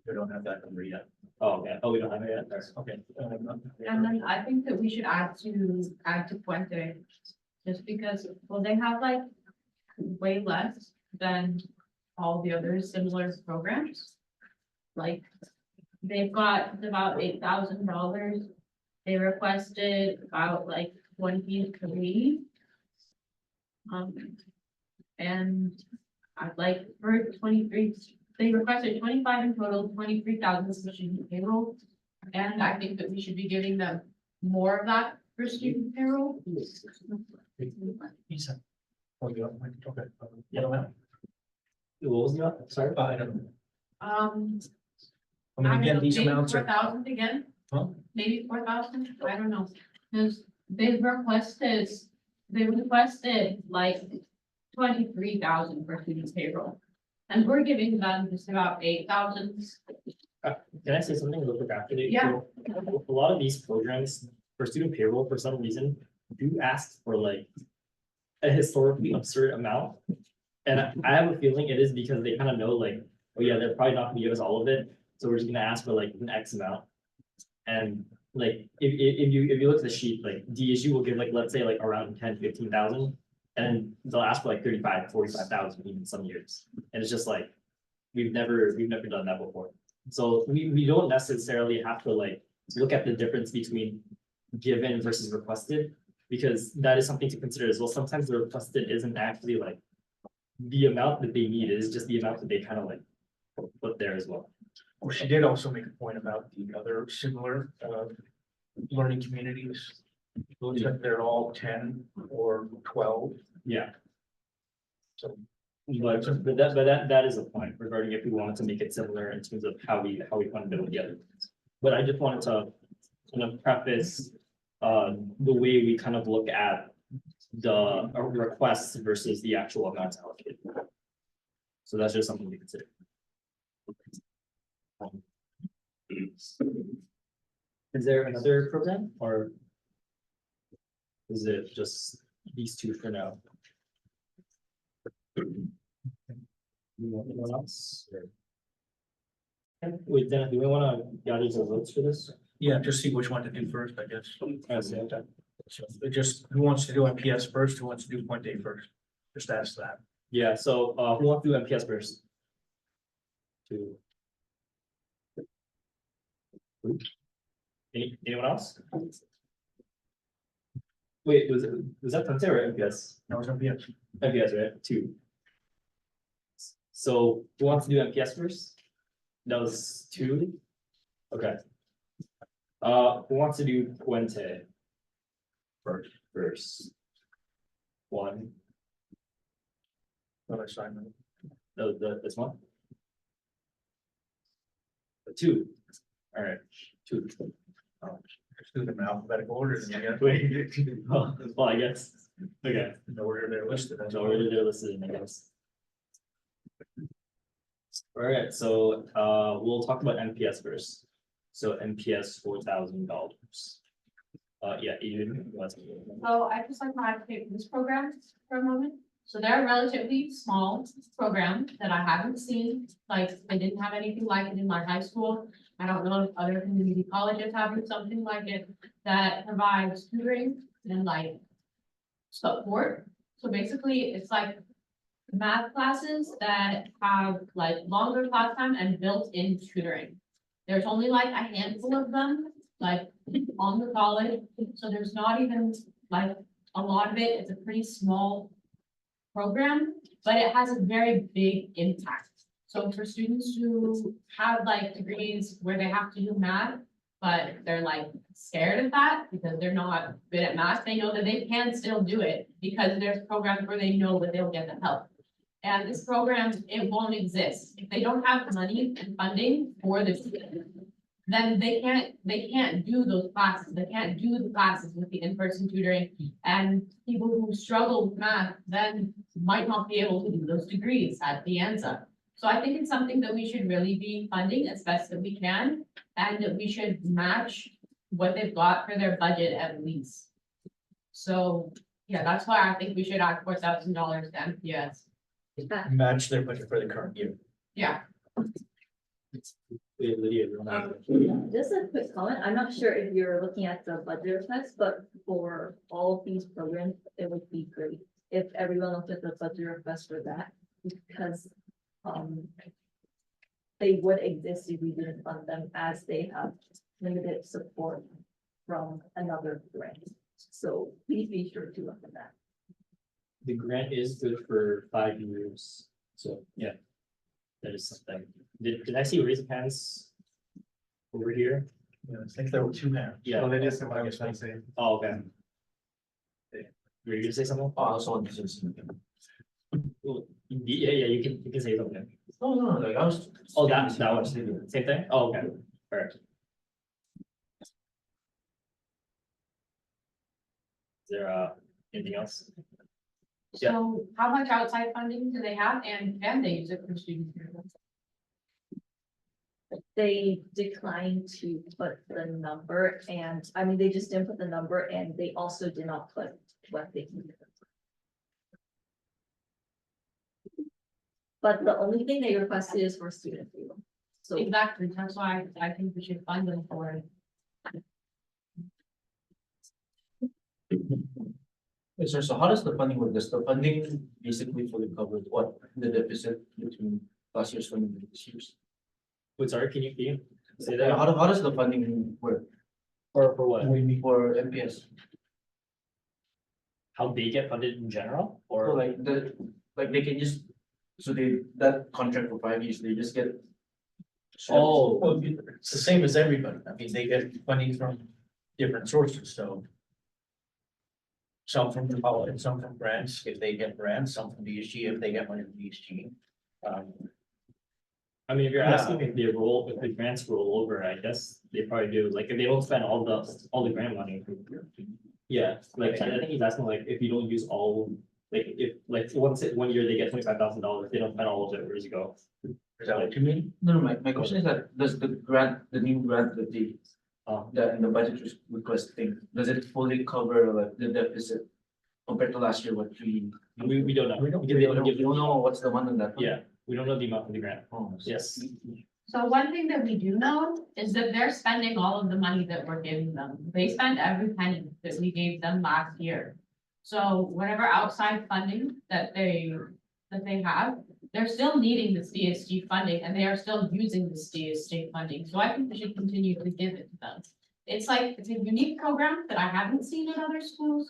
We don't have that number yet. Oh, okay. Oh, we don't have it yet. Okay. And then I think that we should add to Puente, just because, well, they have like way less than all the other similar programs. Like, they've got about $8,000. They requested about like 23. And I'd like for 23, they requested 25 in total, 23,000 should be payroll. And I think that we should be giving them more of that for student payroll. He said. Oh, you don't, okay. Yeah. What was that? Sorry. I don't know. I mean, I don't again, know, these maybe amounts are, 4,000 again, huh? maybe 4,000, I don't know. Because they requested like 23,000 for student payroll. And we're giving them just about 8,000. Can I say something real quick after they? Yeah. A lot of these programs for student payroll, for some reason, do ask for like a historically absurd amount. And I have a feeling it is because they kind of know like, oh yeah, they're probably not gonna give us all of it. So we're just gonna ask for like an X amount. And like, if you look at the sheet, like DSU will give like, let's say like around 10-15,000. And they'll ask for like 35-45,000 even some years. And it's just like, we've never done that before. So we don't necessarily have to like look at the difference between given versus requested, because that is something to consider as well. Sometimes the requested isn't actually like the amount that they need, it is just the amount that they kind of like put there as well. Well, she did also make a point about the other similar, learning communities. Looks like they're all 10 or 12, Yeah. so. But that is a point regarding if we wanted to make it similar in terms of how we fund it with the other things. But I just wanted to kind of preface the way we kind of look at the requests versus the actual amounts allocated. So that's just something to consider. Is there another program or is it just these two for now? Anyone else? Okay, wait, then do we want to gather the votes for this? Yeah, just see which one to do first, I guess. At the same time? So just, who wants to do MPS first, who wants to do point A first? Just ask that. Yeah, so who wants to do MPS first? Two. Anyone else? Wait, was that Tante or MPS? That was MPS. MPS, right? Two. So who wants to do MPS first? That was two. Okay. Who wants to do Puente first? One. What assignment? This one. Two. All right, two. Just do them in alphabetical order, then, yeah. Wait, well, I guess, okay, In the order they're listed. That's so all. where they're listed, I guess. All right, so we'll talk about MPS first. So MPS $4,000. Yeah, Adrian, let's. So I just like to advocate for this program for a moment. So they're a relatively small program that I haven't seen, like, I didn't have anything like it in my high school. I don't know if other community colleges have something like it that provides tutoring and like support. So basically, it's like math classes that have like longer class time and built-in tutoring. There's only like a handful of them, like on the college, so there's not even like a lot of it. It's a pretty small program, but it has a very big impact. So for students who have like degrees where they have to do math, but they're like scared of that because they're not good at math, they know that they can still do it because there's programs where they know that they'll get the help. And this program, it won't exist. If they don't have money and funding for this, then they can't do those classes. They can't do the classes with the in-person tutoring. And people who struggle with math then might not be able to do those degrees at the ANZA. So I think it's something that we should really be funding as best that we can, and that we should match what they've got for their budget at least. So, yeah, that's why I think we should add $4,000 to MPS. Match their budget for the current year. Yeah. Wait, Lydia, you wanna- Just a quick comment, I'm not sure if you're looking at the budget request, but for all of these programs, it would be great if everyone looked at the budget request for that, because they would exist if we didn't fund them, as they have limited support from another grant. So please be sure to look at that. The grant is good for 5 years, so yeah. That is something. Did I see raising hands? Over here? Yeah, I think there were two hands. Yeah. So they just said what I was trying to say. Oh, okay. Were you gonna say something? Oh, I also want to say something. Yeah, you can say something. No, like I was. Oh, that one, same thing? Oh, okay, alright. Is there anything else? Yeah. So how much outside funding do they have and can they use it for students? They declined to put the number and, I mean, they just didn't put the number and they also did not put what they can. But the only thing they requested is for student fee. So Exactly, that's why I think we should fund them for it. Yes, sir, so how does the funding work? Does the funding basically fully cover what the deficit between last year's funding and this year's? Wait, sorry, can you say Yeah, that? how does the funding work For what? for MPS? How they get funded in general, Or or? like they can just, so that contract for 5 years, they just get. Oh, Well, it's the same as everybody. I mean, they get funding from different sources, so. Some from the college, some from grants, if they get grants, some from DSG, if they get money from DSG. I mean, if you're Yeah. asking if the grants roll over, I guess they probably do, like, if they don't spend all the grant money. Yeah, like, I think he's asking, like, if you don't use all, like, if, like, one year they get $25,000, they don't spend all of it, where does it go? Is that what you mean? No, my question is that, does the new grant that they, that in the budget request thing, does it fully cover like the deficit? Compared to last year, what We don't know. We don't- Because they don't give. you don't know what's the one in that? one? Yeah, we don't know the amount of the grant, Oh, yes. So one thing that we do know is that they're spending all of the money that we're giving them. They spent every penny that we gave them last year. So whatever outside funding that they have, they're still needing this DSG funding and they are still using this DSG funding. So I think we should continue to give it to them. It's a unique program that I haven't seen in other schools.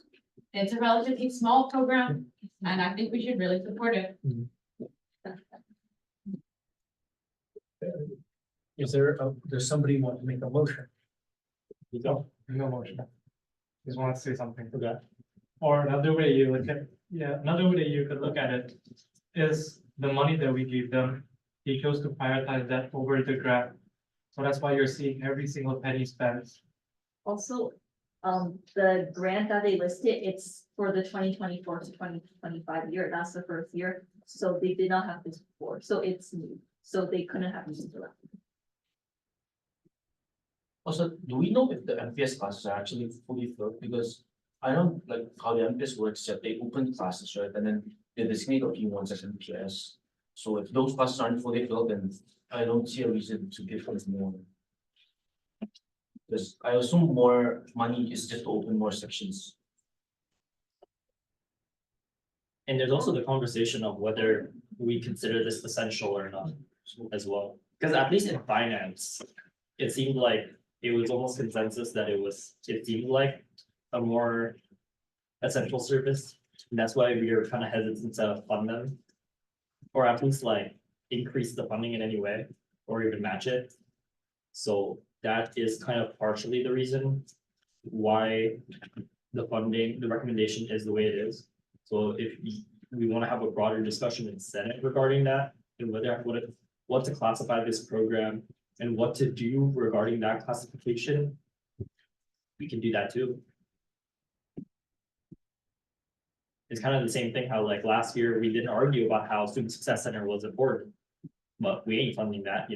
It's a relatively small program and I think we should really support it. Is there, does somebody want to make a motion? You go. No motion. Just want to say something. Okay. Or another way you look at, another way you could look at it is the money that we gave them. He chose to prioritize that over the grant. So that's why you're seeing every single penny spent. also, the grant that they listed, it's for the 2024 to 2025 year. That's the first year. So they did not have this before. So it's new. So they couldn't have used it. Also, do we know if the MPS classes are actually fully filled? Because I don't like how the MPS works, that they open classes, right? And then they designate a few ones as MPS. So if those classes aren't fully filled, then I don't see a reason to give them more. Because I assume more money is just to open more sections. And there's also the conversation of whether we consider this essential or not as well. Because at least in finance, it seemed like it was almost consensus that it seemed like a more essential service. And that's why we were kind of hesitant to fund them. Or at least like increase the funding in any way, or even match it. So that is kind of partially the reason why the recommendation is the way it is. So if we want to have a broader discussion in Senate regarding that, and what to classify this program and what to do regarding that classification, we can do that too. It's kind of the same thing how like last year we didn't argue about how Student Success Center was important. But we ain't funding that,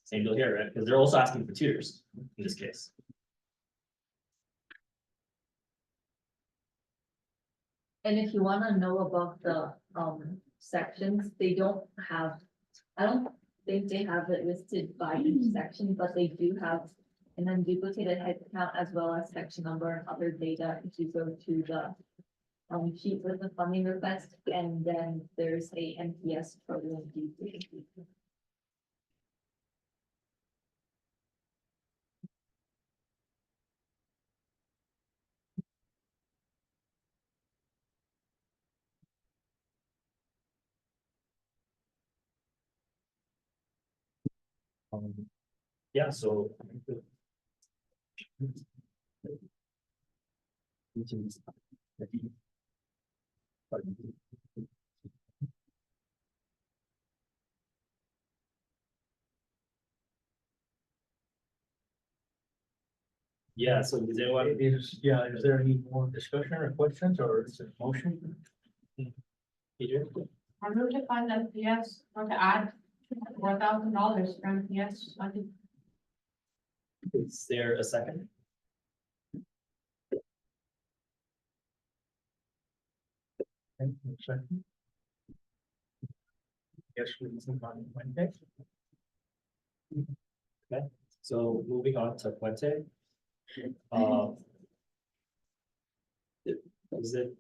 same deal here, right? Because they're also asking for tutors in this case. And if you wanna know about the sections, they don't have, I don't think they have it listed by each section, but they do have an unduplicated head count as well as section number and other data if you go to the sheet with the funding request, and then there's a MPS program detail. Yeah, so. Yeah, so does anyone, Is there any more discussion or questions, or is it motion? Adrian? I move to fund MPS or to add $4,000 for MPS funding. Is there a second? Okay, second. Yes, we move on Wednesday. So moving on to Puente. Uh, Is it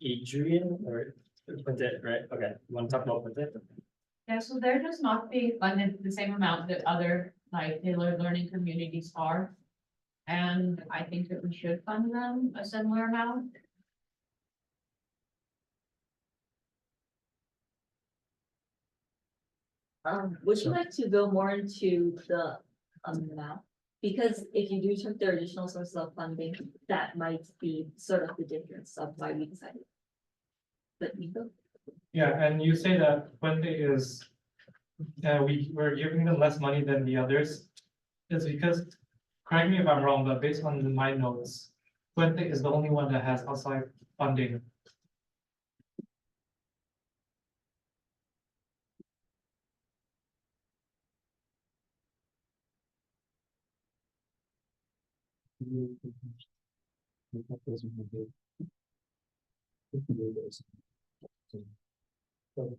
Adrian or Puente, right? Okay, you want to talk about Puente? Yeah, so they're just not being funded the same amount that other like tailored learning communities are. And I think that we should fund them a similar amount. Would you like to go more into the amount? Because if you do took their additional sources of funding, that might be sort of the difference of why we decided. But you go. Yeah, and you say that Puente is, we're giving them less money than the others. It's because, correct me if I'm wrong, but based on my notes, Puente is the only one that has outside funding.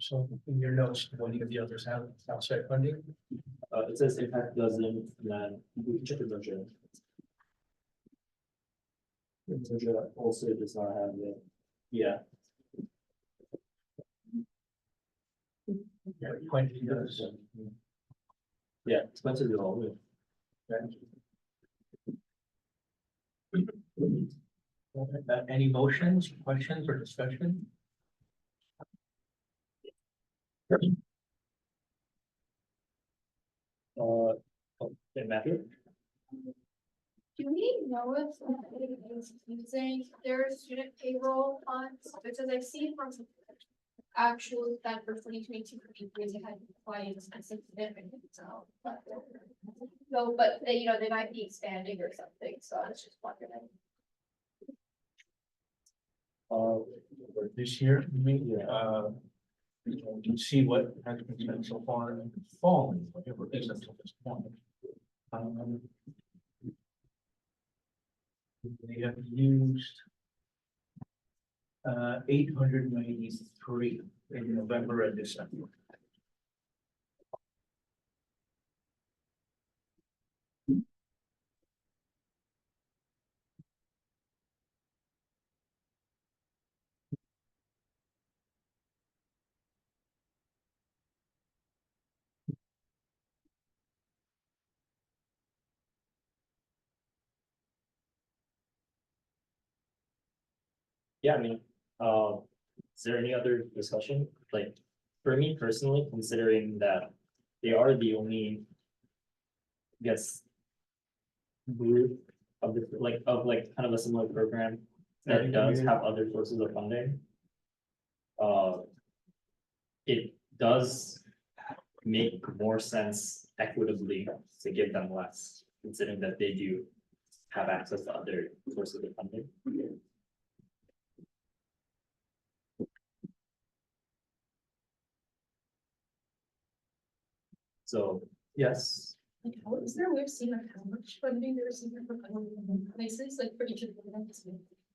So in your notes, do any of the others have outside funding? It says impact doesn't, and then we can check the budget. The budget also does not have it. Yeah, Yeah, 20 does. yeah, it's going to be all. Any motions, questions, or discussion? Matthew? Do we know if somebody is using their student payroll funds? Because I've seen from actual spend for 2022, they had quite significant, so. So, but they, they might be expanding or something, so I was just wondering. For this year, you see what has been spent so far in the fall, whatever it is until this point. They have used 893 in November and December. Yeah, I mean, is there any other discussion? Like, for me personally, considering that they are the only, I guess, group of the, kind of a similar program that does have other sources of funding. It does make more sense equitably to give them less, considering that they do have access to other sources of funding. So, yes, Like, how is there a way of seeing like how much funding they're receiving from other places, like for each of them?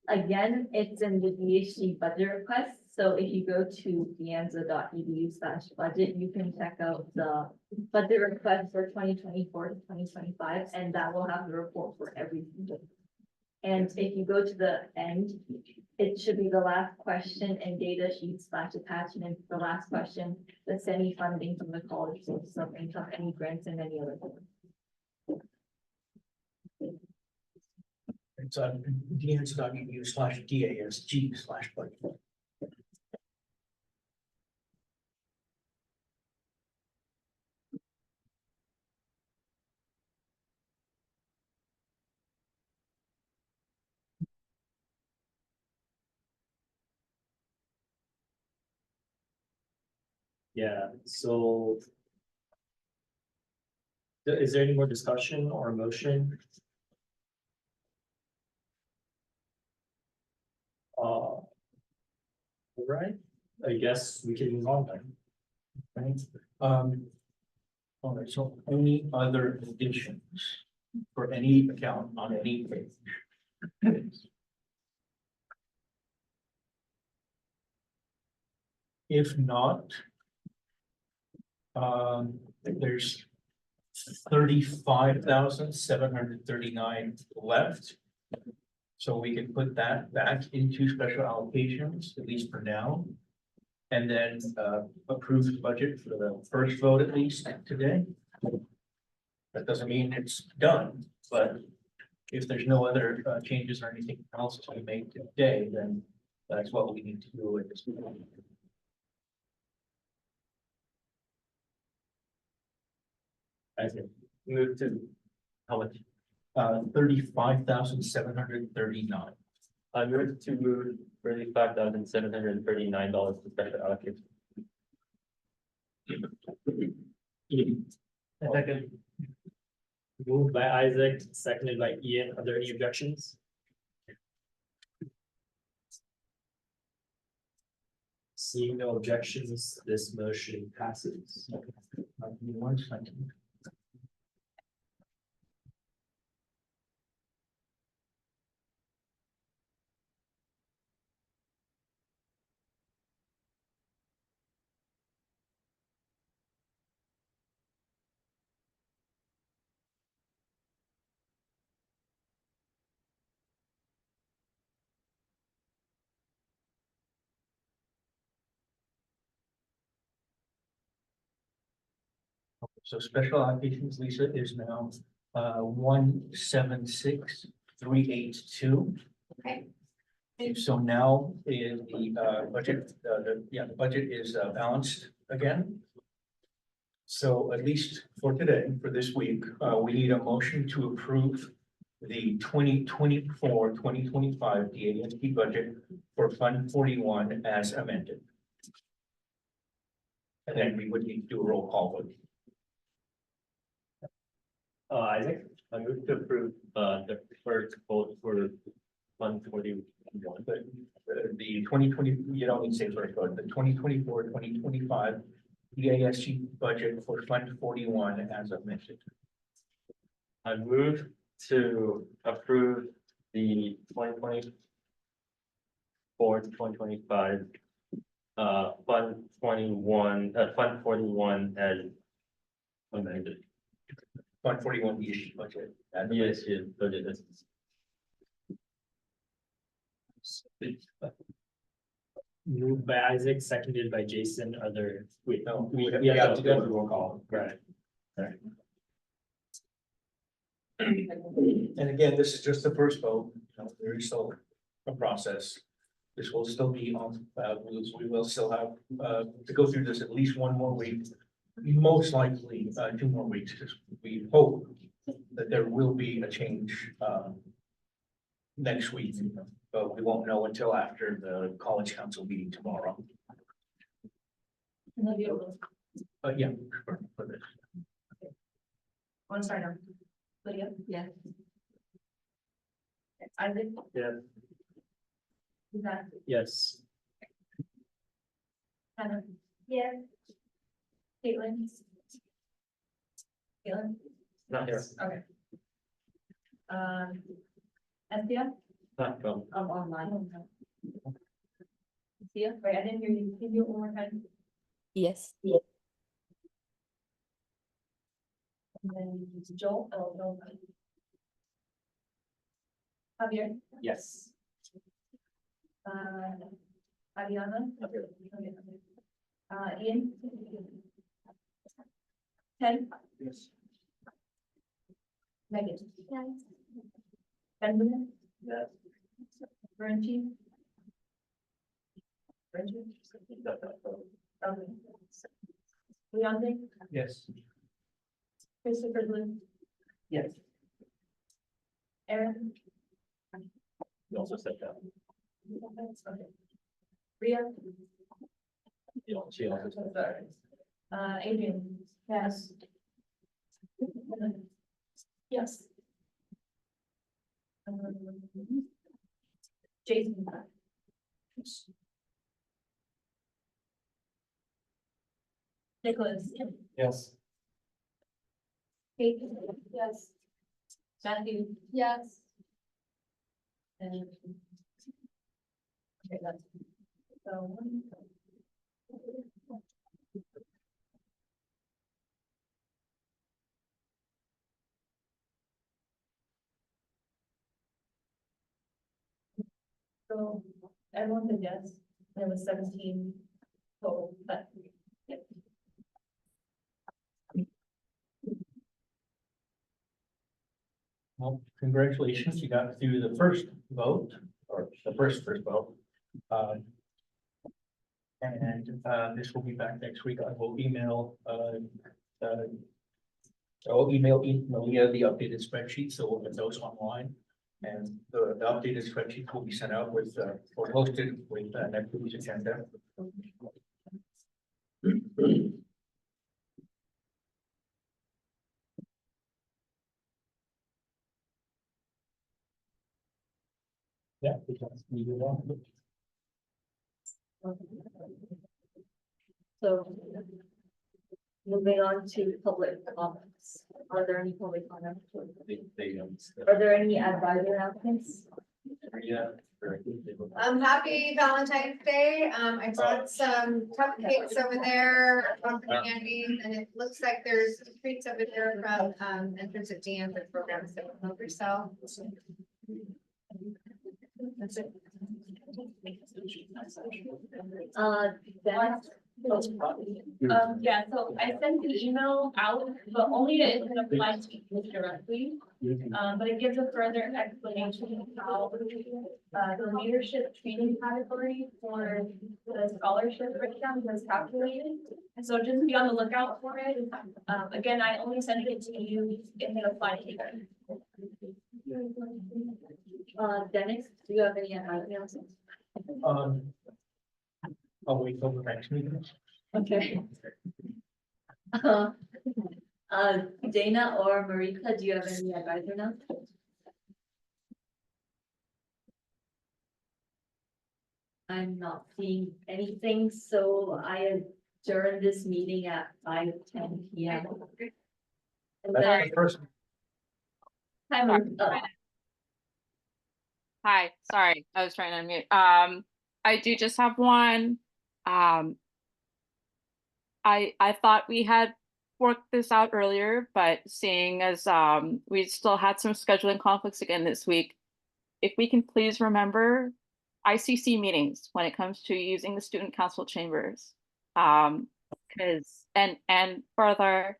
Again, it's in the DHG budget request, so if you go to pienza.edu/budget, you can check out the budget request for 2024 to 2025, and that will have the report for everything. And if you go to the end, it should be the last question and data sheet/attachment, the last question, the semi-funding from the college sources of income, any grants and any other things. It's DASG/budget. Yeah, so. Is there any more discussion or motion? All right, I guess we can move on then. Right? All right, so any other additions for any account on any page? If not, there's 35,739 left. So we can put that back into special allocations, at least for now. And then approve the budget for the first vote at least today. That doesn't mean it's done, but if there's no other changes or anything else to be made today, then that's what we need to do at this point. I think move to how much? 35,739. I move to move $35,739 to special allocation. Second. Moved by Isaac, seconded by Ian. Are there any objections? Seeing no objections, this motion passes. Give me 1 second. So special allocations, Lisa, is now 176,382. Okay. So now is the budget, the budget is balanced again. So at least for today, for this week, we need a motion to approve the 2024-2025 DASG budget for Fund 41 as amended. And then we would need to do a roll call vote. Isaac, I move to approve the first vote for Fund 41. But the 2020, you don't need to say first vote, the 2024-2025 DASG budget for Fund 41 as amended. I move to approve the 2024-2025 Fund 21, Fund 41 as amended. Fund 41 DASG budget. as amended. Yes, budget is. Moved by Isaac, seconded by Jason. Are there, wait, No, we we have to do a roll call. Right. And again, this is just the first vote, there is still a process. This will still be on, we will still have, to go through this at least 1 more week. Most likely, 2 more weeks, 'cause we hope that there will be a change, next week. But we won't know until after the college council meeting tomorrow. But yeah, for this. Want to start now? Lydia? Yes. Isaac? Yeah. Suzanne? Yes. Hannah? Yes. Caitlin? Caitlin? Not here. Okay. Anthea? Not from. Online. Anthea, wait, I didn't hear you. Can you do it one more time? Yes. And then Joel, no. Javier, Yes. Ariana. Ian. Ted, Yes. Megan, Yes. Benjamin, Yes. Bernchi. Bernchi. Leonte, Yes. Christopher Blue, Yes. Aaron. You also said that. Okay. Ria. Adrian. Yes. Yes. Jason. Nicholas. Yes. Kate. Yes. Matthew. Yes. And. Okay, that's. So. So everyone said yes, there was 17 total, but. Yeah. Well, congratulations, you got through the first vote, or the first vote. This will be back next week. I will email, Malia the updated spreadsheet, so we'll get those online. And the updated spreadsheet will be sent out with, or hosted with, next week's agenda. Yeah. We can do that. So. Moving on to public comments. Are there any public comments? Are there any advisor announcements? Happy Valentine's Day. I brought some cupcakes over there from candy, and it looks like there's treats over there from, entrance at DM for programs that will help yourself. That's it. Dennis? Yeah, so I sent the email out, but only it isn't applied to me directly. But it gives a further explanation of how the leadership training category for the scholarship breakdown was calculated. And so just be on the lookout for it. Again, I only sent it to you if it applied to you. Dennis, do you have any announcements? I'll wait till the next meeting. Okay. Dana or Marika, do you have any advisor now? I'm not seeing anything, so I adjourn this meeting at 5:10 p.m. And That's then the first. time, Hi, sorry, I was trying to unmute. I do just have one. I thought we had worked this out earlier, but seeing as we still had some scheduling conflicts again this week, if we can please remember ICC meetings when it comes to using the student council chambers. Because and further,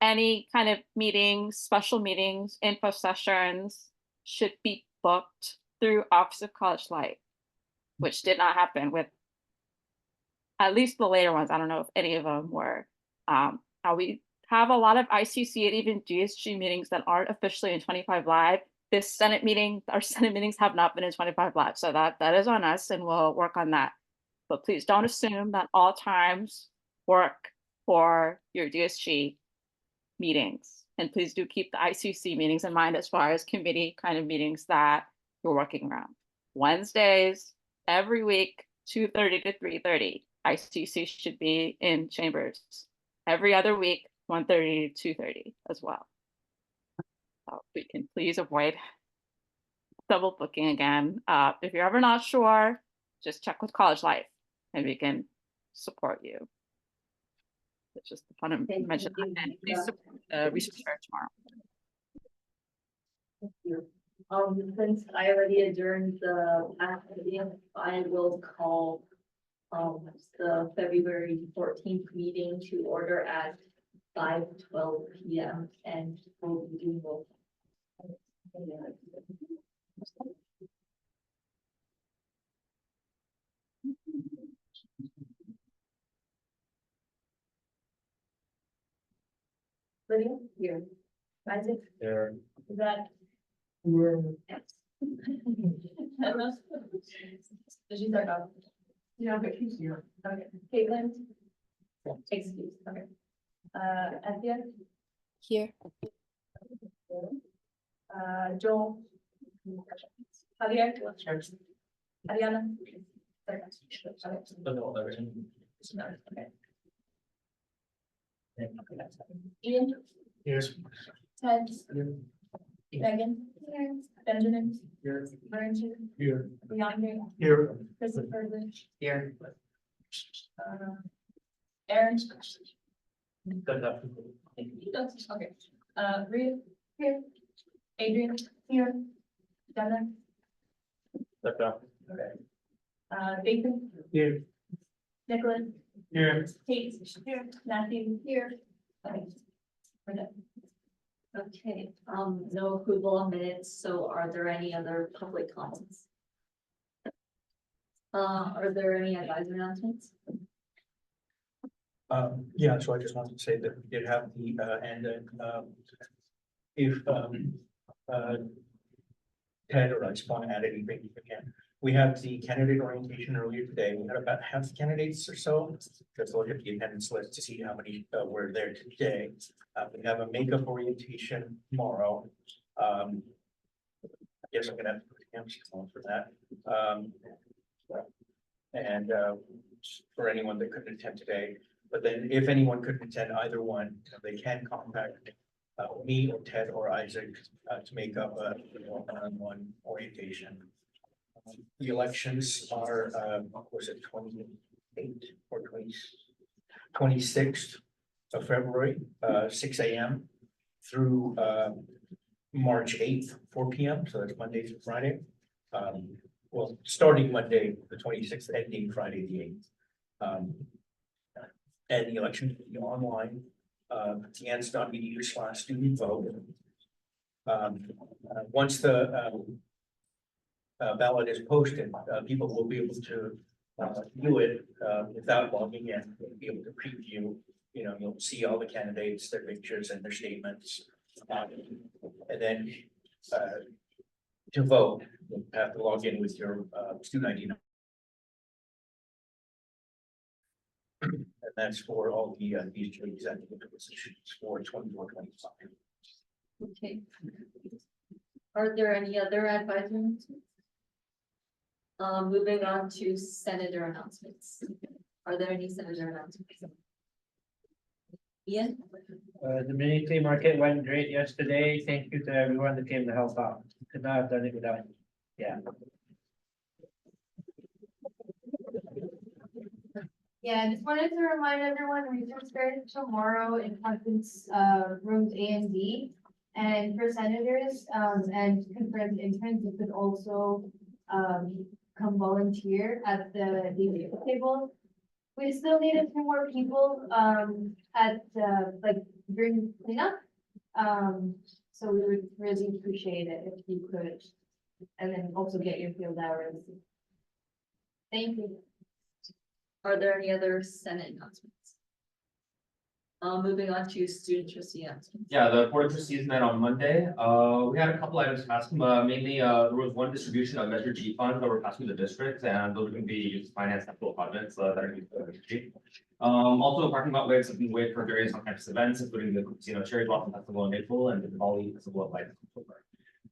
any kind of meetings, special meetings, info sessions should be booked through Office of College Life, which did not happen with at least the later ones. I don't know if any of them were. We have a lot of ICC and even DSG meetings that aren't officially in 25 Live. This Senate meeting, our Senate meetings have not been in 25 Live. So that is on us and we'll work on that. But please don't assume that all times work for your DSG meetings. And please do keep the ICC meetings in mind as far as committee kind of meetings that you're working around. Wednesdays, every week, 2:30 to 3:30. ICC should be in chambers. Every other week, 1:30 to 2:30 as well. So we can please avoid double booking again. If you're ever not sure, just check with College Life and we can support you. It's just the fun of mention that. And please support the research fair tomorrow. Thank you. Since I already adjourned the past meeting, I will call the February 14th meeting to order at 5:12 p.m. and we'll be doing both. Lydia, here. Isaac, There. Is that? We're Did you start off? Yeah, but he's here. Okay, Caitlin? Excuse, okay. Anthea? Here. Joel? Javier? Ariana? Okay. Ian? Yes. Ted? Megan? Benjamin? Here. Brian? Here. Leandre? Here. Christopher? Here. Aaron? That. Okay, Rhea? Here. Adrian? Here. Donna? Okay. Nathan? Here. Nicholas? Here. Kate? Here. Matthew? Here. Okay. We're done. Okay, no approval of minutes, so are there any other public comments? Are there any advisory announcements? Yeah, so I just wanted to say that we did have the, and then, if, Ted or I spawn add anything you can. We have the candidate orientation earlier today. We had about half the candidates or so. Just look at the attendance list to see how many were there today. We have a makeup orientation tomorrow. I guess I'm gonna have to put a MC on for that. And for anyone that couldn't attend today, but then if anyone couldn't attend either one, they can contact me or Ted or Isaac to make up a one-on-one orientation. The elections are, was it 28 or 26th of February, 6 AM through March 8th, 4 PM. So that's Monday through Friday. Well, starting Monday, the 26th, ending Friday, the 8th. And the election will be online. TN.edu/student vote. Once the ballot is posted, people will be able to view it without logging in. They'll be able to preview. You know, you'll see all the candidates, their pictures and their statements. And then to vote, you have to log in with your student ID number. And that's for all the these two executive positions for 24-25. Okay. Are there any other advisory announcements? Moving on to senator announcements. Are there any senator announcements? Ian? The mini flea market went great yesterday. Thank you to everyone that came to help out. Could not have done it without you. Yeah. Yeah, I just wanted to remind everyone, research starts tomorrow in conference rooms A and D. And for senators and confirmed interns, you could also come volunteer at the leadership table. We still need a few more people at like during cleanup. So we would really appreciate it if you could. And then also get your field hours. Thank you. Are there any other Senate announcements? Moving on to student trustee announcements. Yeah, the board of trustees met on Monday. We had a couple items passed, mainly, there was one distribution of Measure G funds that were passed through the district, and those are going to be used to finance capital projects that are used for Measure G. Also parking lot waivers have been waived for various on-campus events, including the Casino Cherry Blossom Festival in April and the Diwali Festival of Lights in October.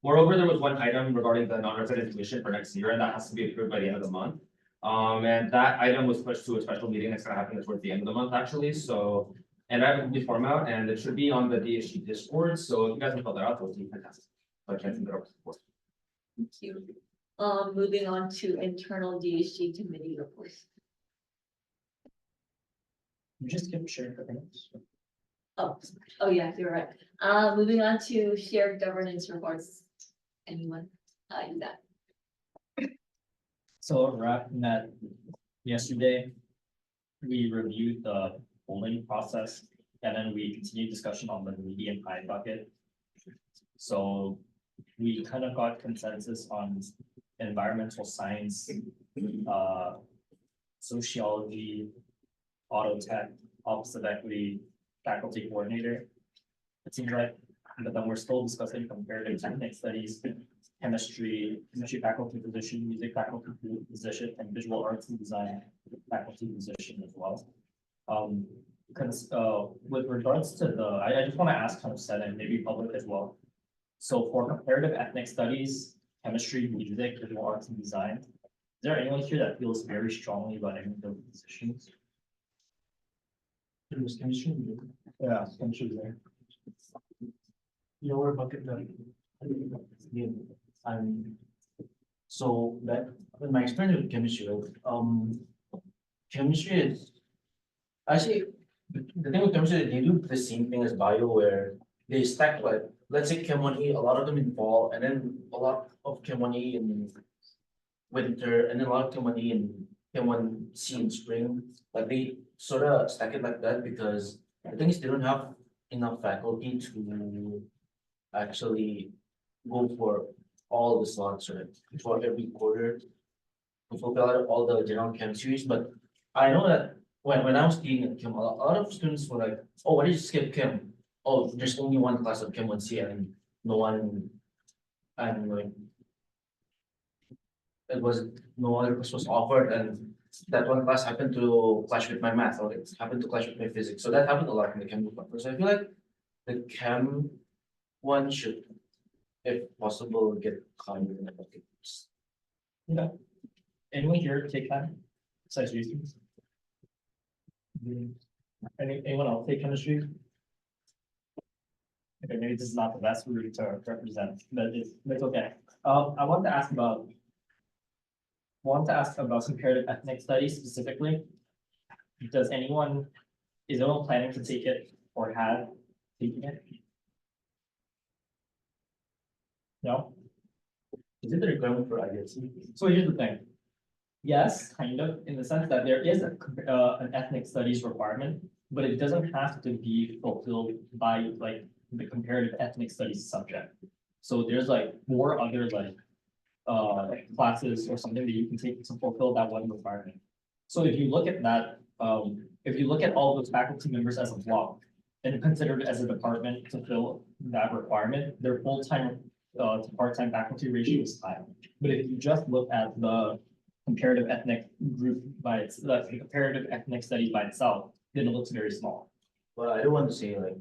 Moreover, there was one item regarding the non-resident tuition for next year, and that has to be approved by the end of the month. And that item was pushed to a special meeting that's gonna happen towards the end of the month, actually, so. And I have a complete form out, and it should be on the DASG Discord, so if you guys can fill that out, that would be fantastic. So I can't send it over to the board. Thank you. Moving on to internal DHG committee reports. You just keep sharing the things. Oh, yeah, you're right. Moving on to shared governance reports. Anyone? You got. So RAP met yesterday. We reviewed the polling process and then we continued discussion on the median high bucket. So we kind of got consensus on environmental science, sociology, auto tech, office of equity, faculty coordinator. It seems like, but then we're still discussing comparative technical studies chemistry faculty position, music faculty position, and visual arts and design faculty position as well. Because with regards to I just want to ask kind of Sen and maybe public as well. So for comparative ethnic studies, chemistry, music, visual arts and design, is there anyone here that feels very strongly about any of those positions? It was chemistry. Yeah, chemistry there. You know, we're bucket the. So that, in my experience with chemistry, chemistry is actually, the thing with chemistry is they do the same thing as bio where they stack like, let's say Chem 1A, a lot of them in fall, and then a lot of Chem 1A in winter, and then a lot of Chem 1A and Chem 1C in spring. Like they sort of stack it like that because the thing is they don't have enough faculty to actually go for all the slots, right, for every quarter to fulfill all the general chem series. But I know that when I was taking at chem, a lot of students were like, "Oh, why did you skip chem? Oh, there's only one class of chem 1C and no one, and like it was no other class was offered, and that one class happened to clash with my math, or it happened to clash with my physics. So that happened a lot in the chem department. So I feel like the chem one should, if possible, get covered in the buckets. Yeah. Anyone here take time? Besides you students? Anyone else take chemistry? Okay, maybe this is not the best route to represent, but it's okay. I want to ask about comparative ethnic studies specifically. Is anyone planning to take it or have taken it? No? Is it the requirement for IDFC? So here's the thing. Yes, kind of, in the sense that there is an ethnic studies requirement, but it doesn't have to be fulfilled by like the comparative ethnic studies subject. So there's like 4 other like classes or something that you can take to fulfill that one requirement. So if you look at that, if you look at all those faculty members as a block and consider it as a department to fill that requirement, their full-time to part-time faculty ratio is high. But if you just look at the comparative ethnic group the comparative ethnic studies by itself, then it looks very small. Well, I don't want to say like,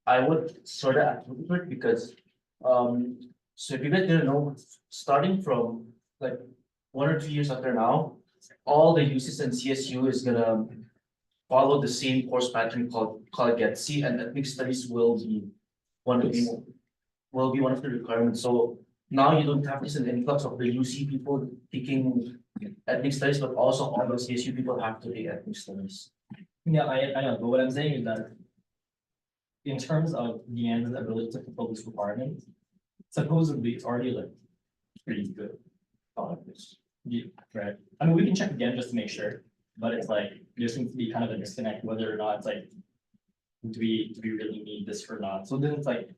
I would sort of attribute it because, so if you guys didn't know, starting from like 1 or 2 years after now, all the UCs and CSU is gonna follow the same course pattern called GETC, and ethnic studies will be one of the requirements. So now you don't have this an influx of the UC people taking ethnic studies, but also all the CSU people have to take ethnic studies. Yeah, I know, but what I'm saying is that in terms of Deanne's ability to fulfill this requirement, supposedly it's already like pretty good. Yeah, right. I mean, we can check again just to make sure, but it's like there seems to be kind of a disconnect whether or not it's like, do we really need this or not? So then it's like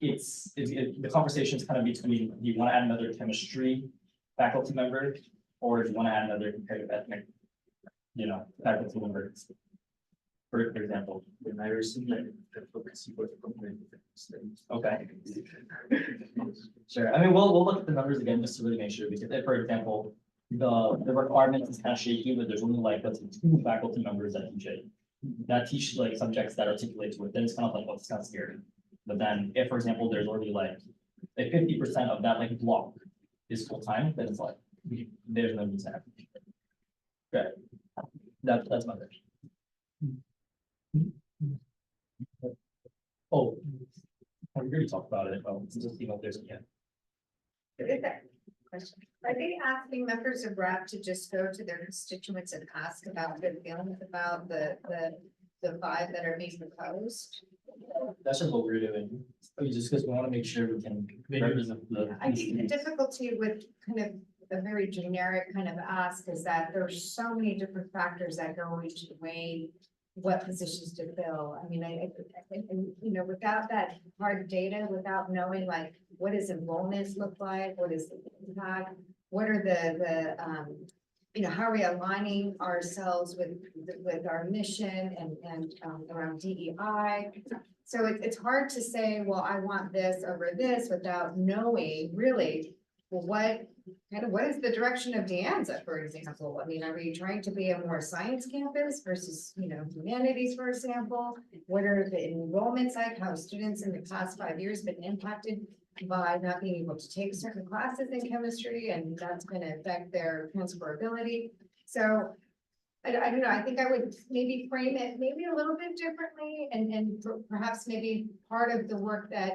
the conversation is kind of between, do you want to add another chemistry faculty member, or do you want to add another comparative ethnic, faculty member? For example, When I received my advocacy for the comparative studies. okay. Sure, I mean, we'll look at the numbers again just to really make sure, because if, for example, the requirements is kind of shaky, but there's only like, let's say 2 faculty members that teach like subjects that articulate to it, then it's kind of like, well, it's kind of scary. But then if, for example, there's already like 50% of that like block is full-time, then it's like, there's no need to have. Okay, that's my question. Oh, I already talked about it. Just if there's again. Question. Are they asking members of RAP to just go to their constituents and ask about their feelings about the 5 that are being proposed? That's just what we're doing. Just because we want to make sure we can represent the. I think the difficulty with kind of a very generic kind of ask is that there's so many different factors that go into weighing what positions to fill. I mean, I without that hard data, without knowing like, what does enrollments look like? What is the impact? What are how are we aligning ourselves with our mission and around DEI? So it's hard to say, well, I want this over this without knowing really, well, what is the direction of De Anza, for example? I mean, are we trying to be a more science campus versus, humanities, for example? What are the enrollments like? How students in the past 5 years been impacted by not being able to take certain classes in chemistry, and that's going to affect their transferability. So I don't know, I think I would maybe frame it maybe a little bit differently, and perhaps maybe part of the work that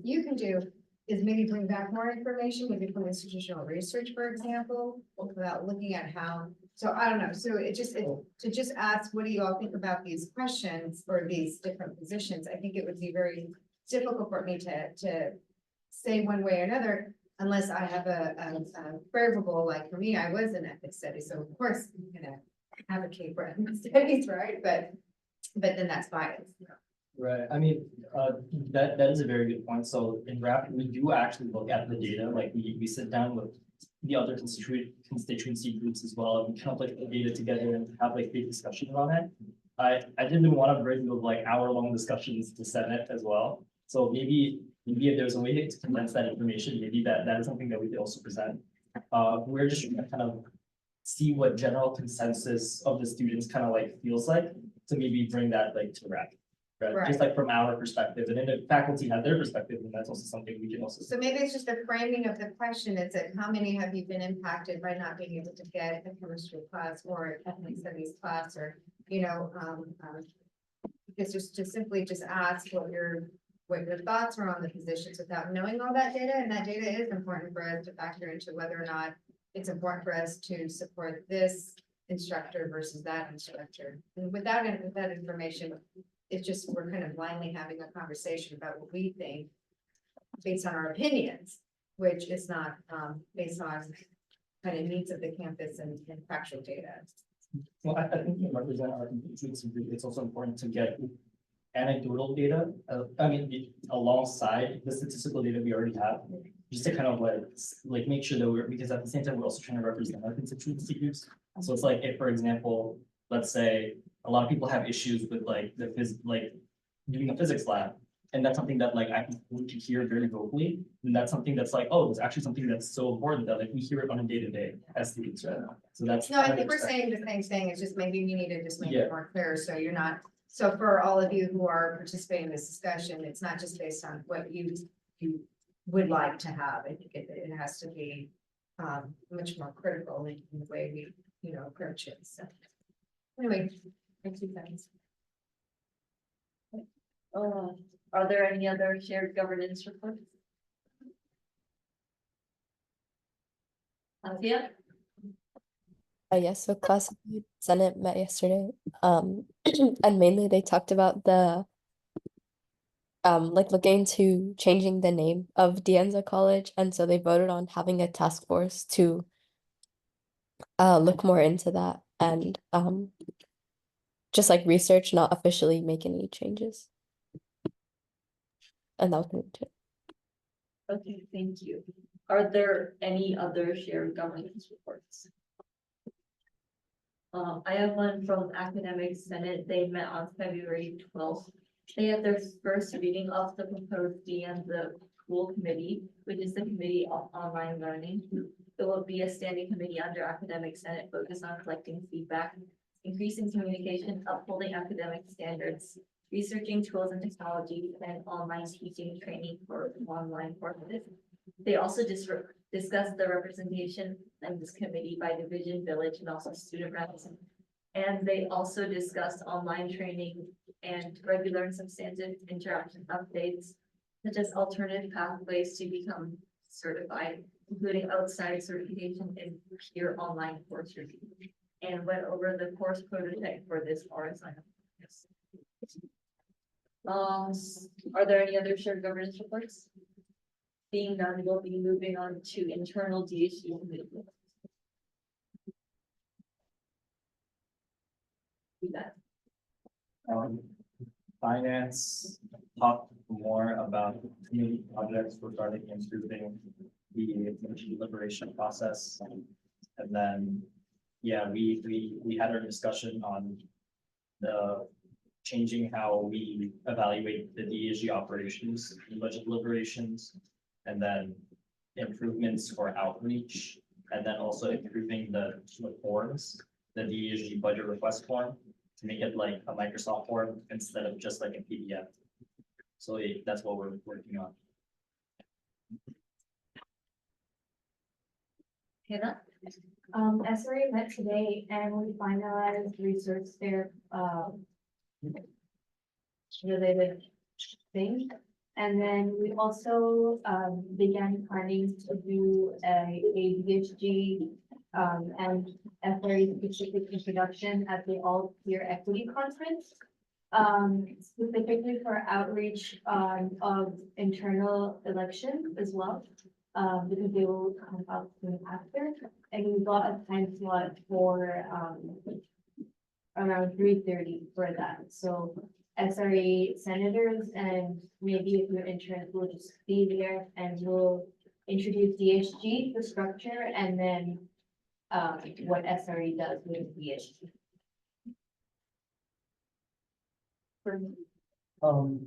you can do is maybe bring back more information, maybe from institutional research, for example, about looking at how. So I don't know, so to just ask, what do you all think about these questions or these different positions? I think it would be very difficult for me to say one way or another, unless I have a favorable, like for me, I was in ethics studies, so of course I'm gonna advocate for ethics studies, right? But then that's biased. Right, I mean, that is a very good point. So in RAP, we do actually look at the data, like we sit down with the other constituency groups as well, and we kind of like the data together and have like big discussion around it. I didn't want to bring those like hour-long discussions to Senate as well. So maybe if there's a way to condense that information, maybe that is something that we could also present. We're just trying to kind of see what general consensus of the students kind of like feels like, to maybe bring that like to RAP. Right, just like from our perspective, and then the faculty have their perspective, and that's also something we can also. So maybe it's just the framing of the question. It's like, how many have you been impacted by not being able to get a chemistry class or ethnic studies class, or, it's just to simply just ask what your thoughts are on the positions without knowing all that data, and that data is important for us to factor into whether or not it's important for us to support this instructor versus that instructor. And without that information, it's just, we're kind of blindly having a conversation about what we think based on our opinions, which is not based on kind of needs of the campus and factual data. Well, I think to represent our constituency, it's also important to get anecdotal data. I mean, alongside the statistical data we already have, just to kind of like make sure that because at the same time we're also trying to represent our constituency groups. So it's like, if, for example, let's say a lot of people have issues with like doing a physics lab, and that's something that like I want to hear very vocally, and that's something that's like, oh, it's actually something that's so important that like we hear it on a day-to-day as students, right? So that's. No, I think we're saying the same thing. It's just maybe we need to just make it more clear, so you're not. So for all of you who are participating in this discussion, it's not just based on what you would like to have. I think it has to be much more critical in the way we approach it. So anyway, thank you guys. Are there any other shared governance reports? Anthea? Yes, so classified Senate met yesterday. And mainly they talked about the like looking into changing the name of De Anza College, and so they voted on having a task force to look more into that and just like research, not officially make any changes. And that was it. Okay, thank you. Are there any other shared governance reports? I have one from Academic Senate. They met on February 12th. They had their first reading of the proposed De Anza School Committee, which is the Committee of Online Learning. It will be a standing committee under Academic Senate focused on collecting feedback, increasing communication, upholding academic standards, researching tools and technology, and online teaching training for online courses. They also discussed the representation in this committee by division, village, and also student reps. And they also discussed online training and regular and substantive interaction updates, such as alternative pathways to become certified, including outside certification and peer online course review, and went over the course prototype for this RSI. Yes. Are there any other shared governance reports? Being none, we'll be moving on to internal DASG committee. Finance talked more about community projects regarding improving the liberation process, and then yeah, we had our discussion on the changing how we evaluate the DASG operations and budget deliberations, and then improvements for outreach, and then also improving the forms, the DASG budget request form, to make it like a Microsoft form instead of just like a PDF. So that's what we're working on. Hannah? SRA met today and we finalized research their, related things. And then we also, began planning to do a DHG, and SRA specific introduction at the All Peer Equity Conference. Specifically for outreach, of internal elections as well. Because they will come out soon after, and we got a time slot for, around 3:30 for that, so SRE senators and maybe if you're interested, will just be there and we'll introduce DHG, the structure, and then, what SRE does with DHG.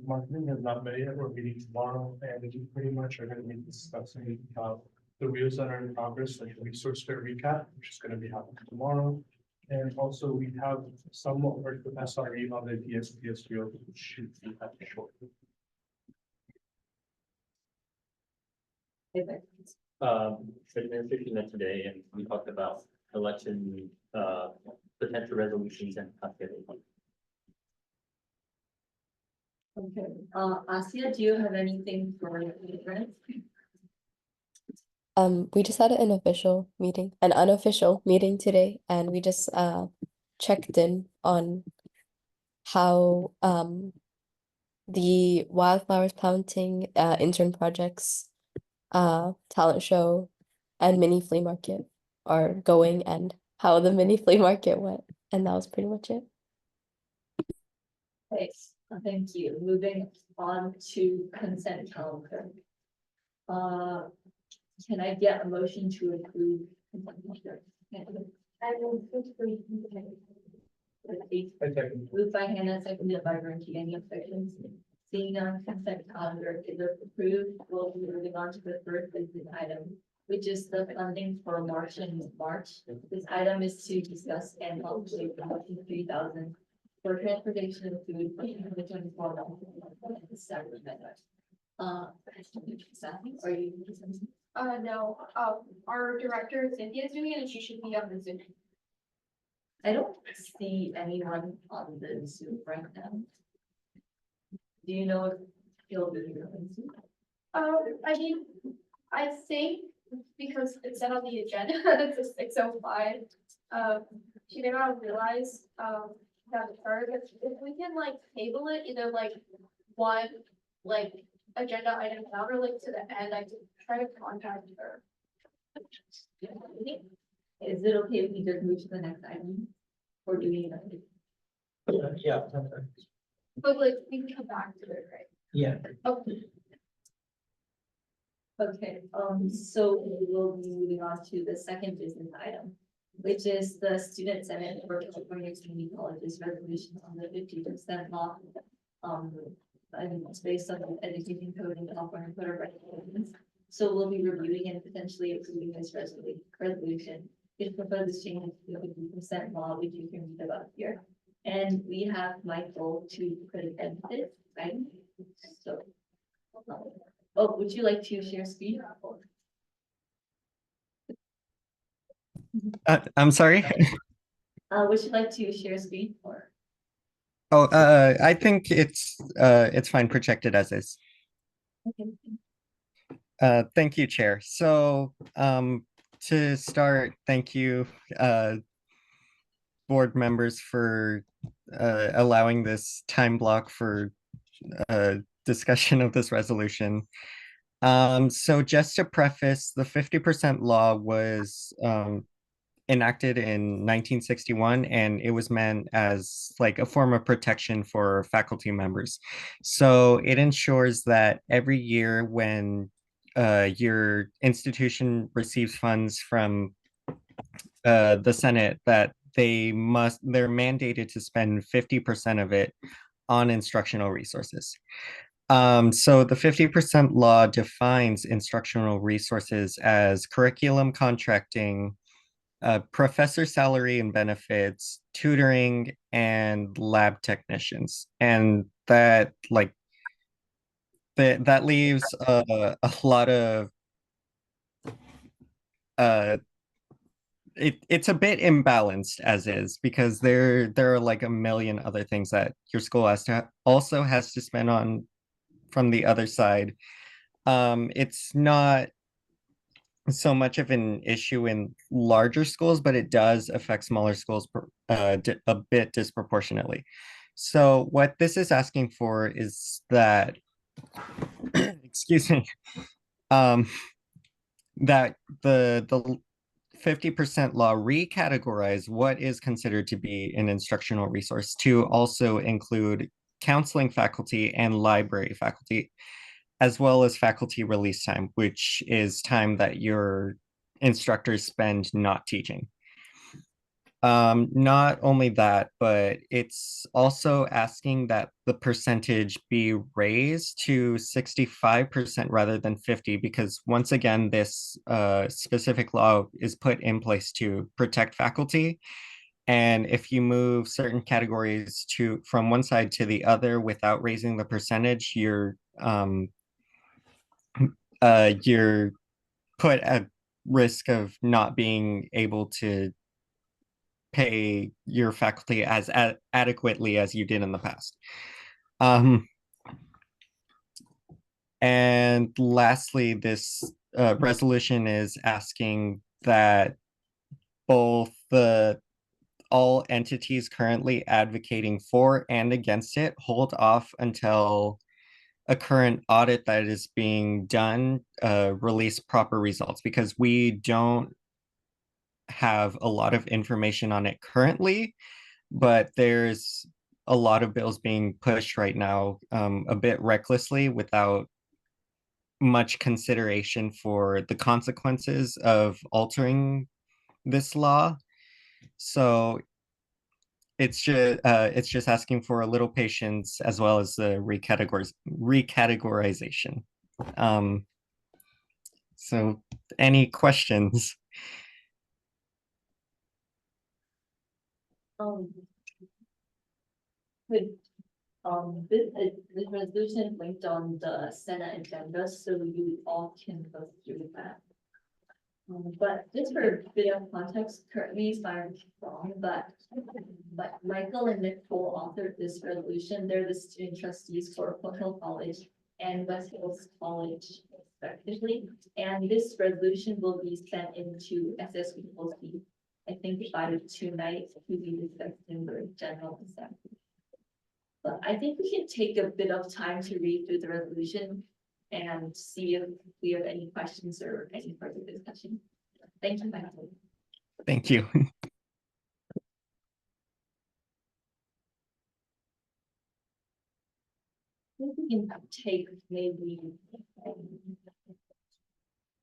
Marketing has not met yet. We're meeting tomorrow and we pretty much are gonna be discussing the wheels that are in progress, like the resource fair recap, which is gonna be happening tomorrow. And also we have somewhat worked with SRE on the DSPS field, which should be happening shortly. Administration met today and we talked about election, potential resolutions and possibility. Okay, Asia, do you have anything for your friends? We just had an unofficial meeting today, and we just checked in on how the wildflowers planting, intern projects, talent show, and mini flea market are going, and how the mini flea market went, and that was pretty much it. Thanks, thank you. Moving on to consent calendar. Can I get a motion to approve? I will approve. Moved by Hannah, seconded by Renty. Any objections? Seeing none, consent calendar is approved. We'll be moving on to the first business item, which is the funding for March and March. This item is to discuss and allocate the 3,000 for transportation and food for the 24 months. Are you? No, our director Cynthia is doing it and she should be on the Zoom. I don't see anyone on the Zoom right now. Do you know if he'll be on Zoom? I mean, I think because it's set on the agenda, it's a 6:05. She did not realize, that occurred. If we can like table it, either like one, like agenda item down or like to the end, I can try to contact her. Is it okay if we just move to the next item? Or do we? Yeah. But like, we can come back to it, right? Yeah. Okay. Okay, so we will be moving on to the second business item, which is the Student Senate for California Community Colleges resolution on the 50% law. And it's based on the education code and California Code of Regulations. So we'll be reviewing and potentially approving this resolution. It proposes changes to the 50% law, which you can read about here. And we have Michael to present this, right? So, oh, would you like to share screen? I'm sorry. Would you like to share screen or? Oh, I think it's fine projected as is. Okay. Thank you, Chair. So, to start, thank you, board members for allowing this time block for discussion of this resolution. So just to preface, the 50% law was enacted in 1961, and it was meant as like a form of protection for faculty members. So it ensures that every year when your institution receives funds from the Senate that they're mandated to spend 50% of it on instructional resources. So the 50% law defines instructional resources as curriculum contracting, professor salary and benefits, tutoring, and lab technicians. And that that leaves a lot of it's a bit imbalanced as is because there are like a million other things that your school also has to spend on from the other side. It's not so much of an issue in larger schools, but it does affect smaller schools a bit disproportionately. So what this is asking for is that, excuse me, that the 50% law recategorize what is considered to be an instructional resource to also include counseling faculty and library faculty, as well as faculty release time, which is time that your instructors spend not teaching. Not only that, but it's also asking that the percentage be raised to 65% rather than 50, because once again, this specific law is put in place to protect faculty. And if you move certain categories from one side to the other without raising the percentage, you're put at risk of not being able to pay your faculty as adequately as you did in the past. And lastly, this resolution is asking that all entities currently advocating for and against it hold off until a current audit that is being done release proper results, because we don't have a lot of information on it currently, but there's a lot of bills being pushed right now a bit recklessly without much consideration for the consequences of altering this law. So it's just asking for a little patience as well as the recategorization. So any questions? With, this resolution linked on the Senate agenda, so you all can go through that. But just for a bit of context, correct me if I'm wrong, but Michael and Nicole authored this resolution. They're the student trustees for Foothill College and West Hills College respectively. And this resolution will be sent into SSB, I think by tonight to be discussed in the general assembly. But I think we can take a bit of time to read through the resolution and see if we have any questions or any further discussion. Thank you, Michael. Thank you. We can take maybe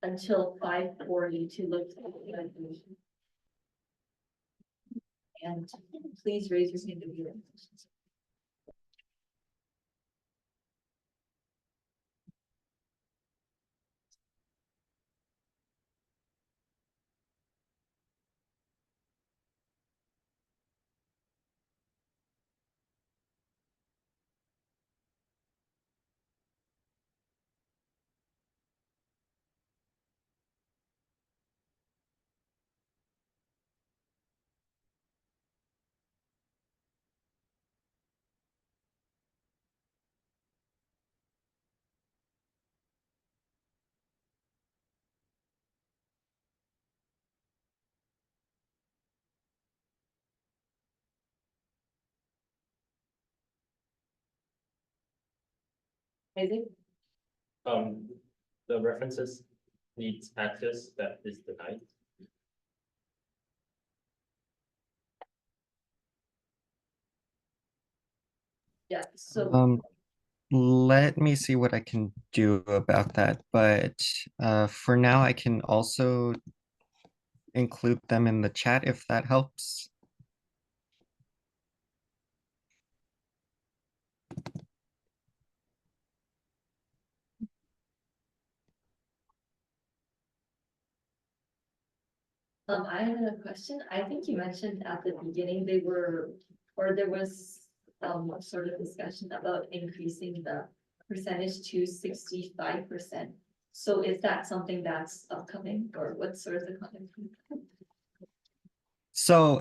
until 5:40 to look at the resolution. And please raise your hand if you have questions. Amazing. The references needs access that is denied. Yeah, so Let me see what I can do about that, but for now I can also, include them in the chat if that helps. I had a question. I think you mentioned at the beginning they were, or there was sort of discussion about increasing the percentage to 65%. So is that something that's upcoming, or what sort of the comment? So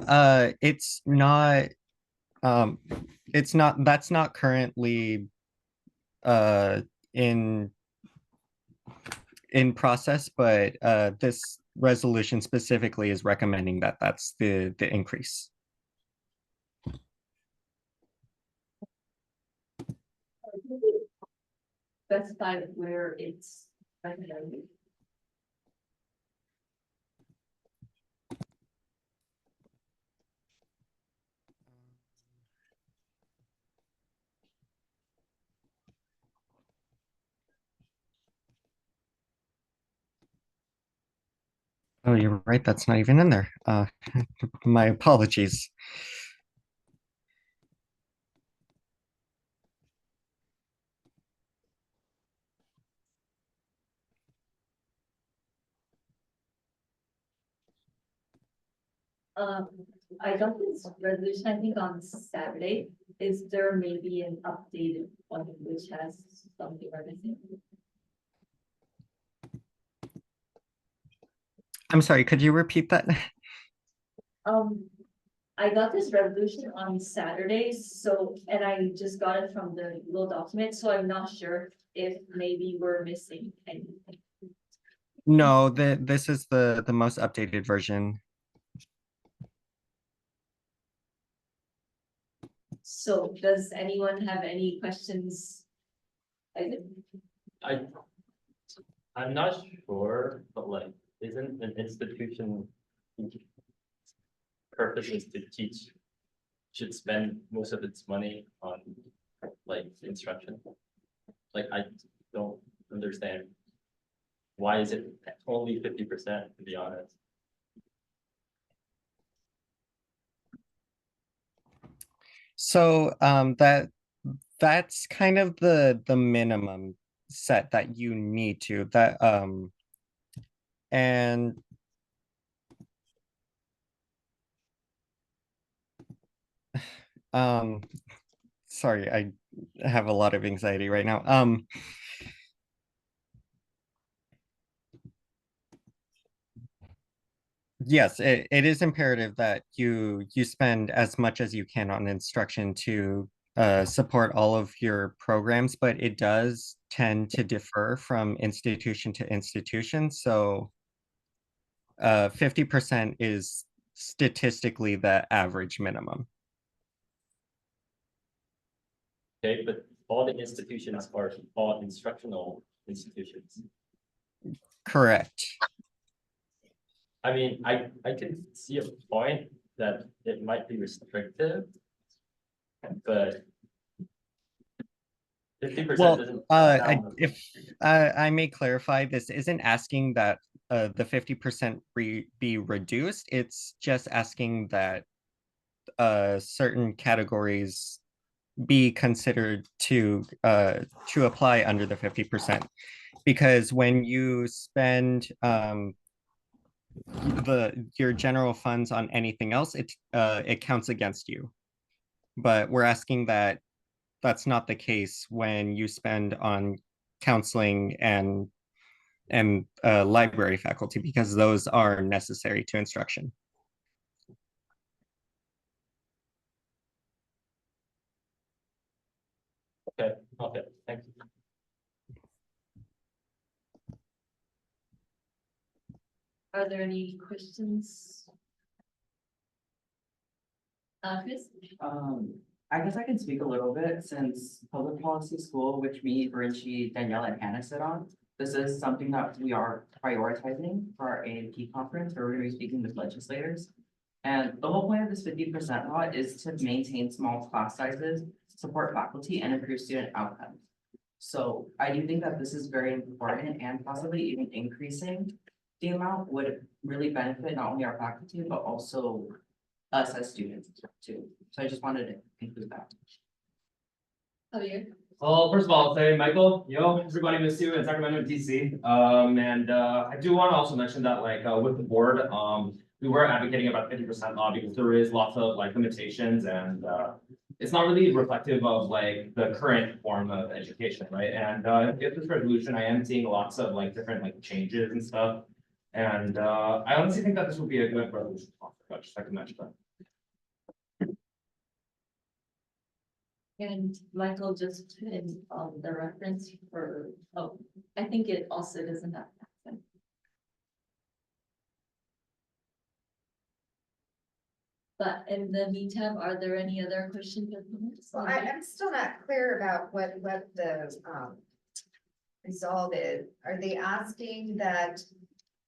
that's not currently in process, but this resolution specifically is recommending that that's the increase. Specify where it's recommended. Oh, you're right. That's not even in there. My apologies. I got this resolution, I think on Saturday. Is there maybe an updated one which has something we're missing? I'm sorry, could you repeat that? I got this resolution on Saturday, so, and I just got it from the Google document, so I'm not sure if maybe we're missing anything. No, this is the most updated version. So does anyone have any questions? I'm not sure, but like, isn't an institution purpose is to teach, should spend most of its money on like instruction? Like, I don't understand. Why is it only 50%, to be honest? So that's kind of the minimum set that you need to and sorry, I have a lot of anxiety right now. Yes, it is imperative that you spend as much as you can on instruction to support all of your programs, but it does tend to differ from institution to institution. So 50% is statistically the average minimum. Okay, but all the institutions are all instructional institutions. Correct. I mean, I can see a point that it might be restrictive, but 50% Well, doesn't. if I may clarify, this isn't asking that the 50% be reduced. It's just asking that certain categories be considered to apply under the 50%. Because when you spend your general funds on anything else, it counts against you. But we're asking that that's not the case when you spend on counseling and library faculty, because those are necessary to instruction. Okay, thank you. Are there any questions? Chris? I guess I can speak a little bit since public policy school, which me, Berinchi, Danielle, and Hannah sit on. This is something that we are prioritizing for our AMP conference, where we're gonna be speaking with legislators. And the whole point of this 50% law is to maintain small class sizes, support faculty, and improve student outcomes. So I do think that this is very important and possibly even increasing the amount would really benefit not only our faculty, but also us as students too. So I just wanted to include that. Oh, you? Well, first of all, I'll say, Michael, yo, everybody miss you in Sacramento, DC. I do want to also mention that like with the board, we were advocating about 50% law because there is lots of like limitations and it's not really reflective of like the current form of education, right? And if this resolution, I am seeing lots of like different like changes and stuff. And I honestly think that this would be a good resolution. I just like to mention that. And Michael just put in the reference for, oh, I think it also doesn't have that. But in the meantime, are there any other questions or comments? Well, I'm still not clear about what the resolve is. Are they asking that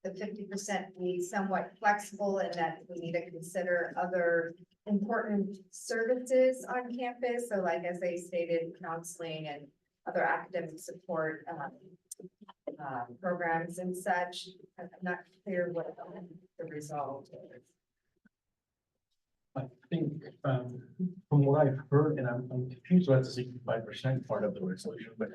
the 50% be somewhat flexible and that we need to consider other important services on campus? So like, as they stated, counseling and other academic support programs and such. I'm not clear what the resolve is. I think, from what I've heard, and I'm confused about the 65% part of the resolution, but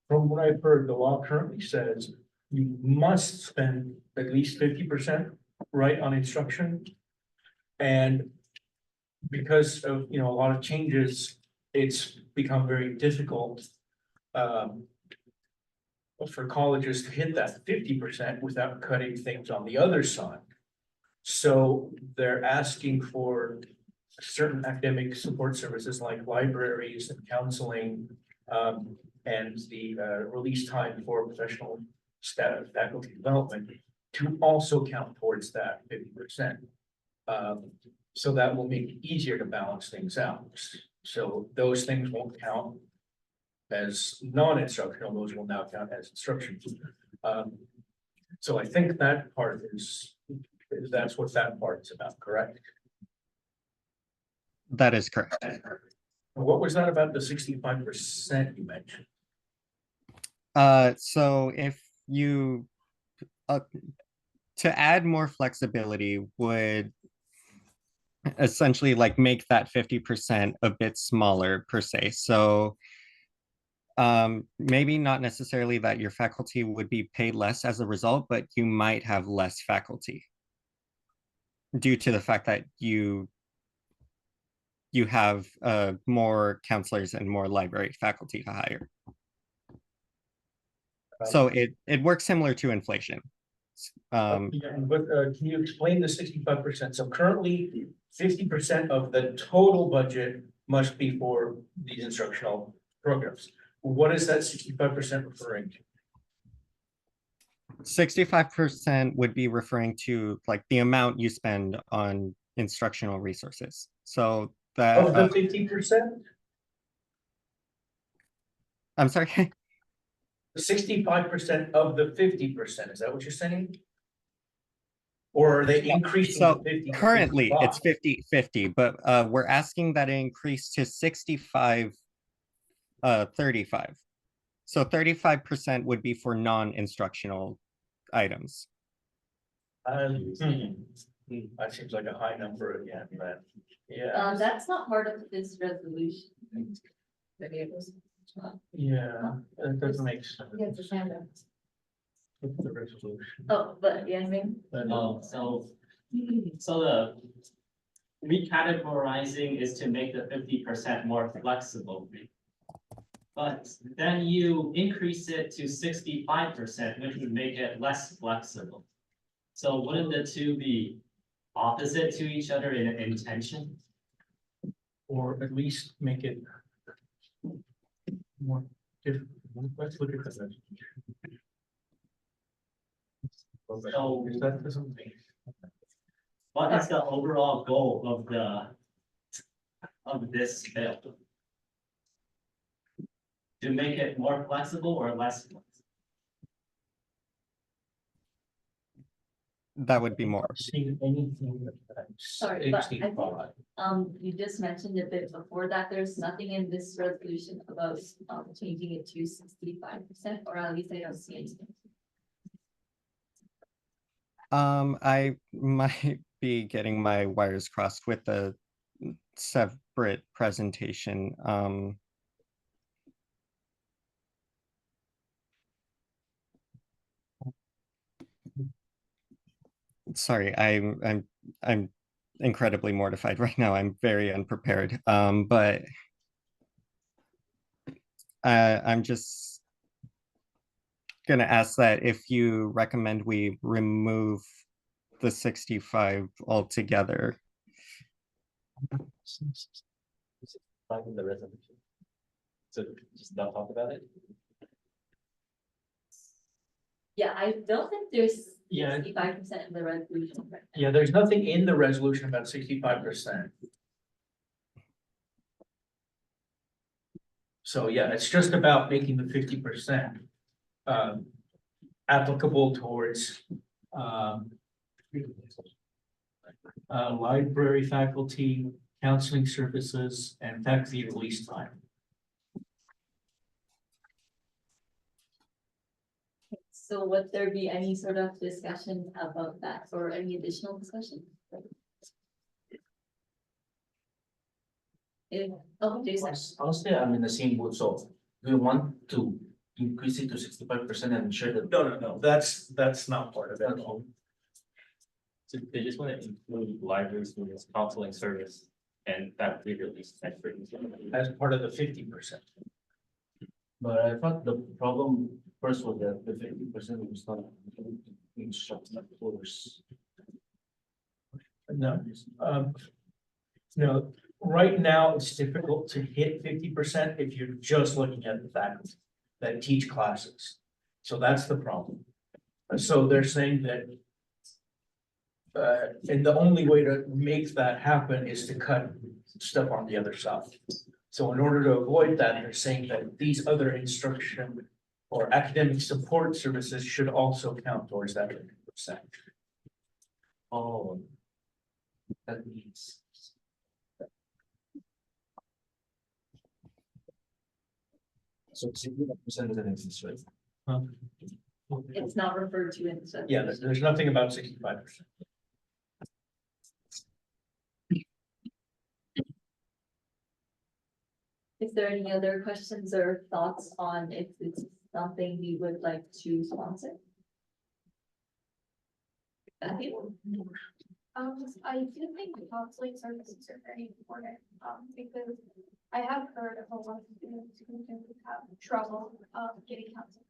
from what I've heard, the law currently says you must spend at least 50%, right, on instruction. And because of, a lot of changes, it's become very difficult for colleges to hit that 50% without cutting things on the other side. So they're asking for certain academic support services like libraries and counseling, and the release time for professional staff, faculty development to also count towards that 50%. So that will make it easier to balance things out. So those things won't count as non-instructional, those will now count as instruction. So I think that part that's what that part is about, correct? That is correct. What was that about the 65% you mentioned? So if you, to add more flexibility would essentially like make that 50% a bit smaller per se. So maybe not necessarily that your faculty would be paid less as a result, but you might have less faculty due to the fact that you have more counselors and more library faculty to hire. So it works similar to inflation. But can you explain the 65%? So currently 50% of the total budget must be for these instructional programs. What is that 65% referring to? 65% would be referring to like the amount you spend on instructional resources. So that of the 50%? I'm sorry. 65% of the 50%, is that what you're saying? Or are they increasing So to 50? currently it's 50-50, but we're asking that it increase to 65-35. So 35% would be for non-instructional items. That seems like a high number again, but yeah. That's not part of this resolution. Yeah, that doesn't make sense. Yes, it's hand up. The resolution. Oh, but yeah, I mean. So the recategorizing is to make the 50% more flexible. But then you increase it to 65%, which would make it less flexible. So wouldn't the two be opposite to each other in intention? Or at least make it more difficult. Let's look at this. So that doesn't make. what is the overall goal of this bill? To make it more flexible or less flexible? That would be more. Seeing anything that's Sorry, but I think, 65. you just mentioned a bit before that there's nothing in this resolution about changing it to 65%, or at least I don't see anything. I might be getting my wires crossed with the separate presentation. Sorry, I'm incredibly mortified right now. I'm very unprepared. But I'm just gonna ask that if you recommend we remove the 65 altogether. Not in the resolution. So just not talk about it. Yeah, I don't think there's Yeah. 65% in the resolution. Yeah, there's nothing in the resolution about 65%. So yeah, it's just about making the 50% applicable towards library faculty, counseling services, and faculty release time. So would there be any sort of discussion about that or any additional discussion? Jason. Honestly, I'm in the same boat, so we want to increase it to 65% and ensure that. No, that's not part of it at all. So they just want to include library students, counseling service, and faculty release expertise. As part of the 50%. But I thought the problem first was that the 50% was not instructional course. No, no, right now it's difficult to hit 50% if you're just looking at the faculty that teach classes. So that's the problem. So they're saying that and the only way to make that happen is to cut stuff on the other side. So in order to avoid that, they're saying that these other instruction or academic support services should also count towards that 50%. Oh, that means. So 65% doesn't exist, right? Huh? It's not referred to in the. Yeah, there's nothing about 65%. Is there any other questions or thoughts on if it's something you would like to sponsor? I do think counseling services are very important, because I have heard of a lot of students who do have trouble, getting counseling.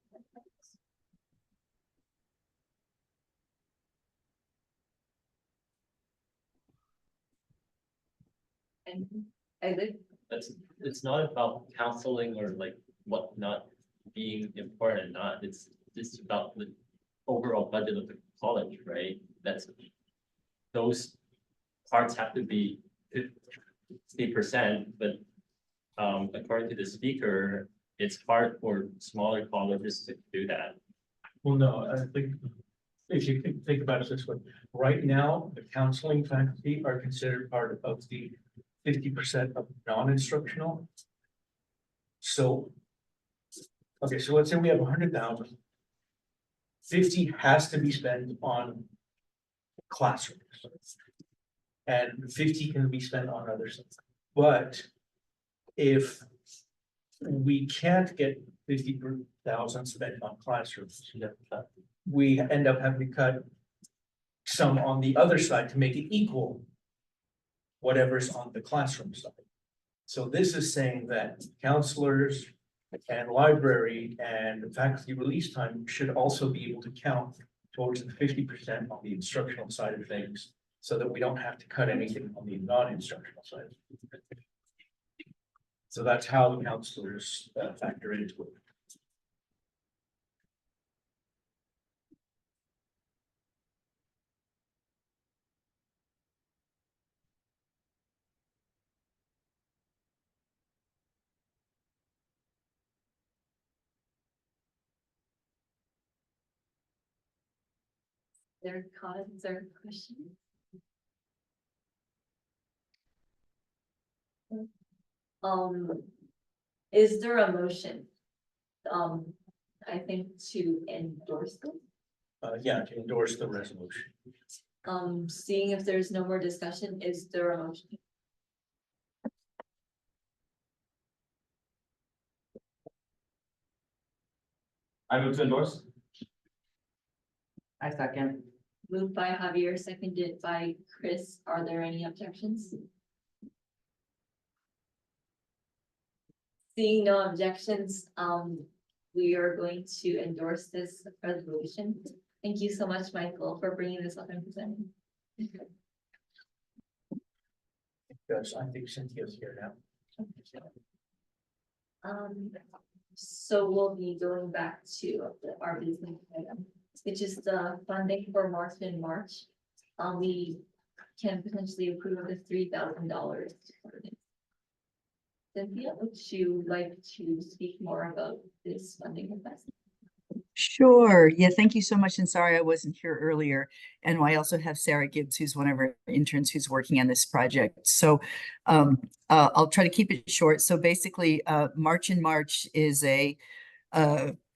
And I think It's not about counseling or like what not being important, not, it's just about the overall budget of the college, right? That's, those parts have to be 50%, but according to the speaker, it's hard for smaller colleges to do that. Well, no, I think if you think about it this way, right now, the counseling faculty are considered part of the 50% of non-instructional. So, okay, so let's say we have 100,000. 50 has to be spent on classrooms. And 50 can be spent on other stuff. But if we can't get 50,000 spent on classrooms, we end up having to cut some on the other side to make it equal whatever's on the classroom side. So this is saying that counselors and library and faculty release time should also be able to count towards the 50% on the instructional side of things, so that we don't have to cut anything on the non-instructional side. So that's how the counselors factor into it. there are comments or questions? Is there a motion? I think to endorse this? Yeah, to endorse the resolution. Seeing if there's no more discussion, is there a motion? I move to endorse. I second. Moved by Javier, seconded by Chris. Are there any objections? Seeing no objections, we are going to endorse this resolution. Thank you so much, Michael, for bringing this up and presenting. Yes, I think Cynthia's here now. So we'll be going back to our business item, which is the funding for March and March. We can potentially approve the $3,000. Cynthia, would you like to speak more about this funding request? Sure. Yeah, thank you so much. And sorry I wasn't here earlier. And I also have Sarah Gibbs, who's one of our interns who's working on this project. So I'll try to keep it short. So basically, March in March is a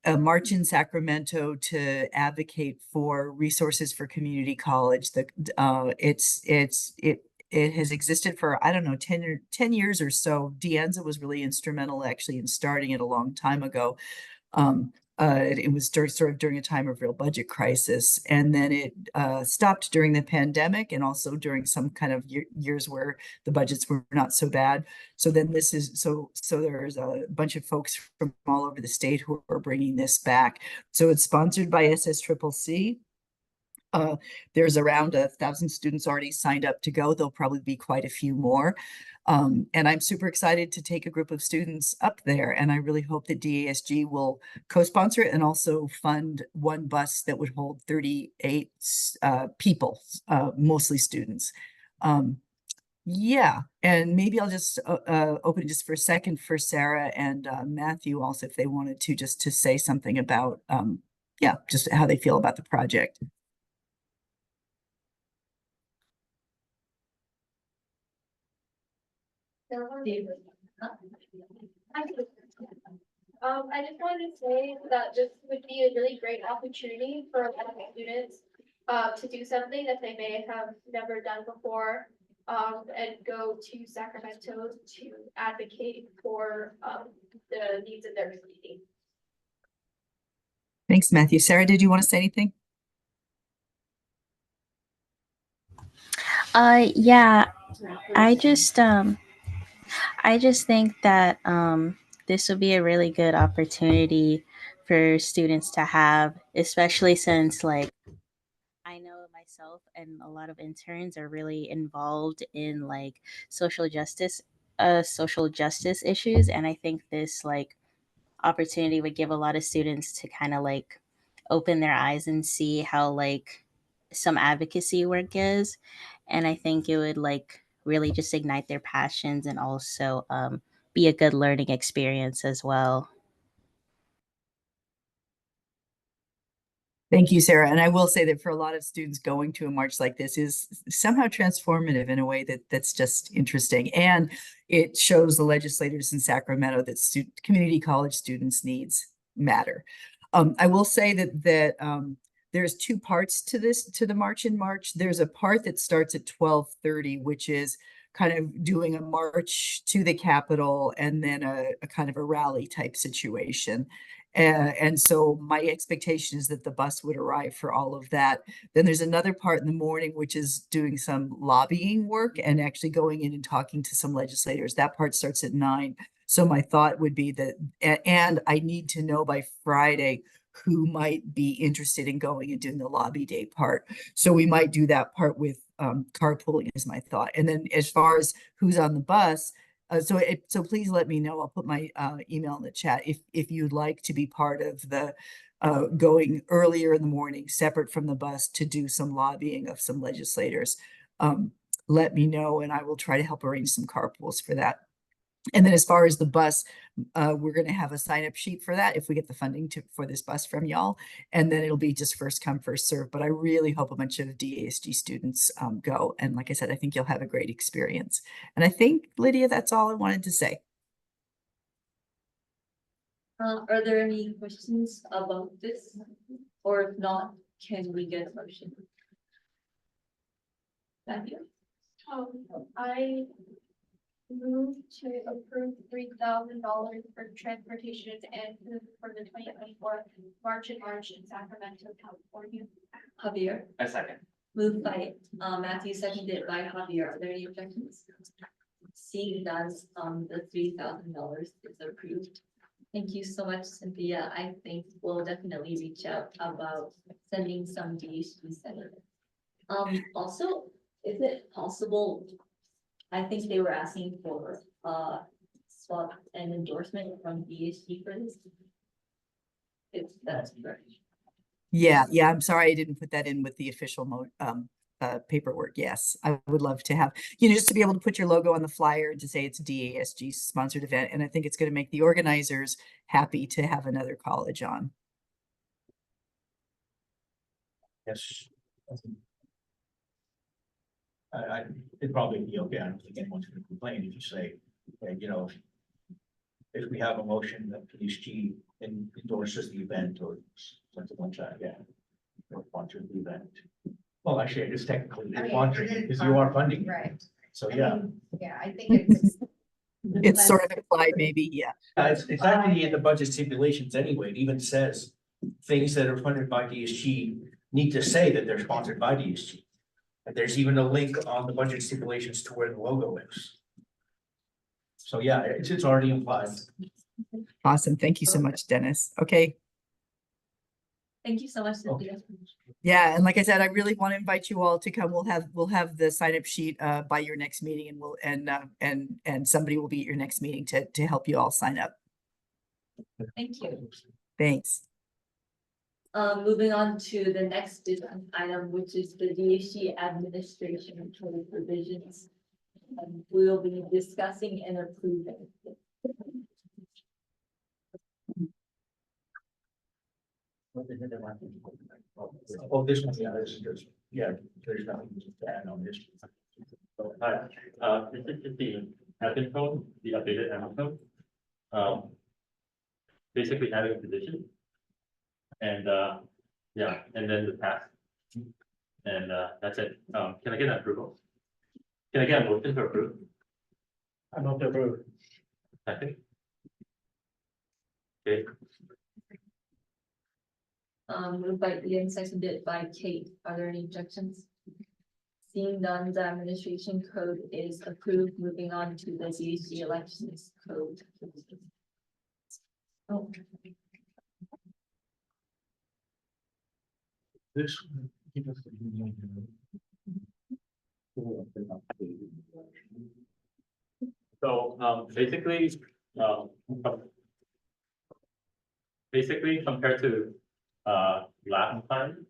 march in Sacramento to advocate for resources for community college. It has existed for, I don't know, 10 years or so. Deanza was really instrumental actually in starting it a long time ago. It was sort of during a time of real budget crisis, and then it stopped during the pandemic and also during some kind of years where the budgets were not so bad. So then so there's a bunch of folks from all over the state who are bringing this back. So it's sponsored by SSCCC. There's around 1,000 students already signed up to go. There'll probably be quite a few more. And I'm super excited to take a group of students up there. And I really hope that DASG will co-sponsor it and also fund one bus that would hold 38 people, mostly students. Yeah, and maybe I'll just open it just for a second for Sarah and Matthew also, if they wanted to, just to say something about, yeah, just how they feel about the project. I just wanted to say that this would be a really great opportunity for a lot of students to do something that they may have never done before, and go to Sacramento to advocate for the needs of their community. Thanks, Matthew. Sarah, did you want to say anything? Yeah, I just think that this would be a really good opportunity for students to have, especially since like I know myself and a lot of interns are really involved in like social justice issues, and I think this like opportunity would give a lot of students to kind of like open their eyes and see how like some advocacy work is, and I think it would like really just ignite their passions and also be a good learning experience as well. Thank you, Sarah. And I will say that for a lot of students, going to a march like this is somehow transformative in a way that's just interesting. And it shows the legislators in Sacramento that community college students' needs matter. I will say that there's two parts to the March in March. There's a part that starts at 12:30, which is kind of doing a march to the Capitol and then a kind of a rally type situation. And so my expectation is that the bus would arrive for all of that. Then there's another part in the morning, which is doing some lobbying work and actually going in and talking to some legislators. That part starts at 9. So my thought would be that, and I need to know by Friday who might be interested in going and doing the lobby day part. So we might do that part with carpooling is my thought. And then as far as who's on the bus, so please let me know. I'll put my email in the chat if you'd like to be part of the going earlier in the morning, separate from the bus, to do some lobbying of some legislators. Let me know, and I will try to help arrange some carpools for that. And then as far as the bus, we're going to have a sign-up sheet for that if we get the funding for this bus from y'all. And then it'll be just first come, first serve. But I really hope a bunch of DASG students go. And like I said, I think you'll have a great experience. And I think, Lydia, that's all I wanted to say. Are there any questions about this? Or if not, Can we get a motion? Thank you. I move to approve $3,000 for transportation and food for the 2024 March and March in Sacramento, California. Javier, A second. moved by Matthew, seconded by Javier. Are there any objections? Seeing none, the $3,000 is approved. Thank you so much, Cynthia. I think we'll definitely reach out about sending some DHG center. Also, is it possible? I think they were asking for swap and endorsement from DHG for this. If that's correct. Yeah, I'm sorry I didn't put that in with the official paperwork. Yes, I would love to have, just to be able to put your logo on the flyer and to say it's a DASG sponsored event. And I think it's going to make the organizers happy to have another college on. Yes. It'd probably be okay. I don't think anyone's gonna complain if you say, if we have a motion that PSG endorses the event or something like that, yeah. Or sponsor the event. Well, actually, it is technically sponsoring because you are funding. Right. So, yeah. Yeah, I think it's. It's sort of implied, maybe, yeah. It's actually in the budget stipulations anyway. It even says things that are funded by DSG need to say that they're sponsored by DSG. And there's even a link on the budget stipulations to where the logo is. So yeah, it's already implied. Awesome. Thank you so much, Dennis. Okay. Thank you so much, Cynthia. Yeah, and like I said, I really want to invite you all to come. We'll have the sign up sheet by your next meeting, and and somebody will be at your next meeting to help you all sign up. Thank you. Thanks. Moving on to the next business item, which is the DHG administration code provisions. We will be discussing and approving. Oh, this one, yeah, there's nothing to add on this. Hi, this is just the admin code, the updated admin code. Basically adding a position. And yeah, and then the task. And that's it. Can I get an approval? Can I get a motion to approve? I'm not to approve. Second. Okay, Moved by Ian, seconded by Kate. Are there any objections? Seeing none, the administration code is approved. Moving on to the DHG elections code. Oh. This. so basically compared to last time,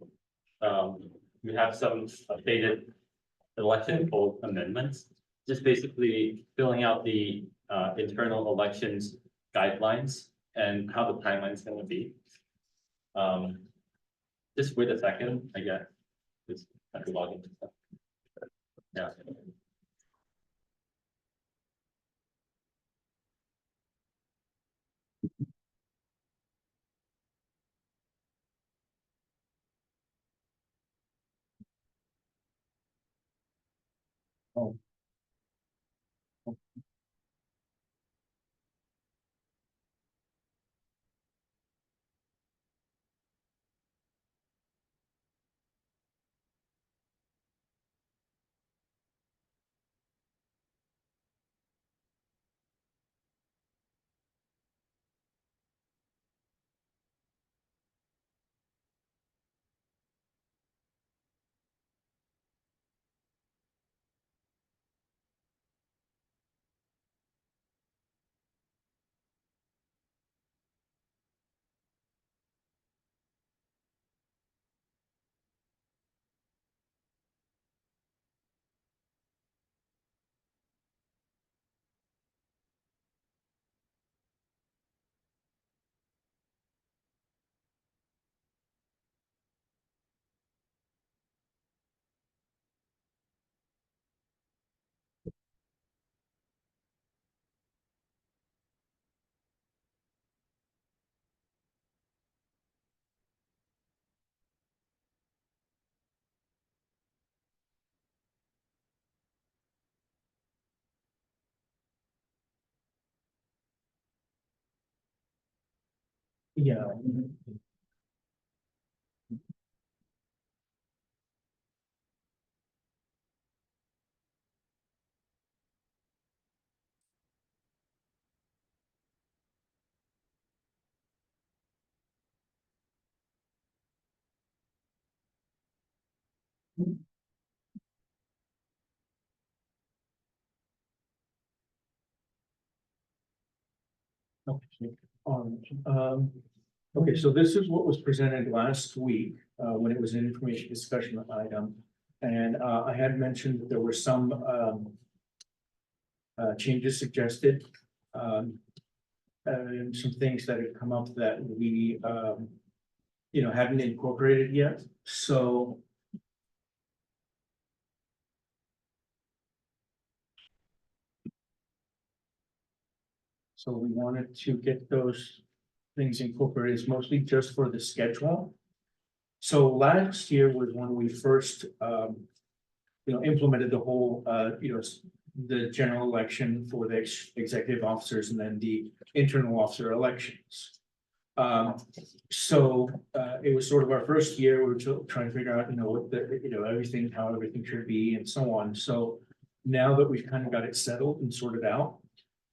we have some updated election code amendments. Just basically filling out the internal elections guidelines and how the timeline is going to be. Just wait a second, I guess. Just have to log into stuff. Yeah. Oh. Yeah. Okay, okay, so this is what was presented last week, when it was an information discussion item. And, I had mentioned that there were some, changes suggested. And some things that had come up that we, hadn't incorporated yet, so. So we wanted to get those things incorporated, it's mostly just for the schedule. So last year was when we first, implemented the whole, the general election for the executive officers and then the internal officer elections. So it was sort of our first year, we were trying to figure out, what the, everything, how everything should be and so on. So now that we've kind of got it settled and sorted out,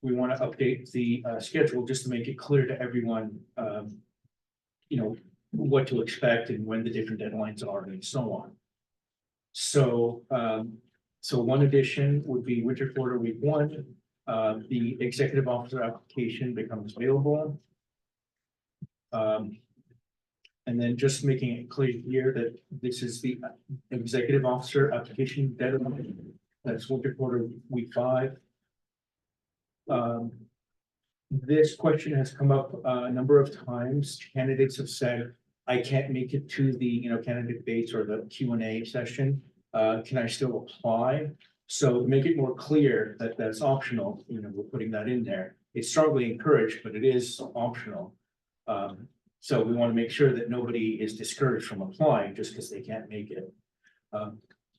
we want to update the schedule just to make it clear to everyone, what to expect and when the different deadlines are and so on. So, so one addition would be winter quarter week 1, the executive officer application becomes available. And then just making it clear here that this is the executive officer application deadline. That's winter quarter week 5. This question has come up a number of times. Candidates have said, I can't make it to the, candidate debates or the Q&A session. Can I still apply? So to make it more clear that that's optional, we're putting that in there. It's strongly encouraged, but it is optional. So we want to make sure that nobody is discouraged from applying just because they can't make it.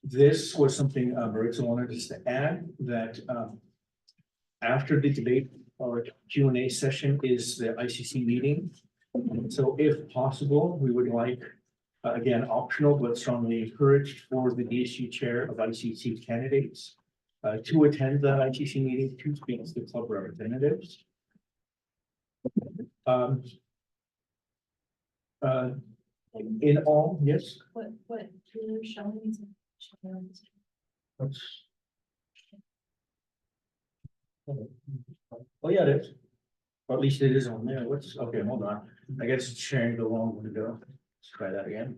This was something Maritza wanted us to add, that after the debate or Q&A session is the ICC meeting. So if possible, we would like, again, optional but strongly encouraged for the DSG chair of ICC candidates to attend the ICC meeting to speak to the club representatives. In all, yes. What you're showing is. Oh, yeah, it is. Or at least it is on there. Okay, hold on. I guess it's sharing the wrong one to go. Let's try that again.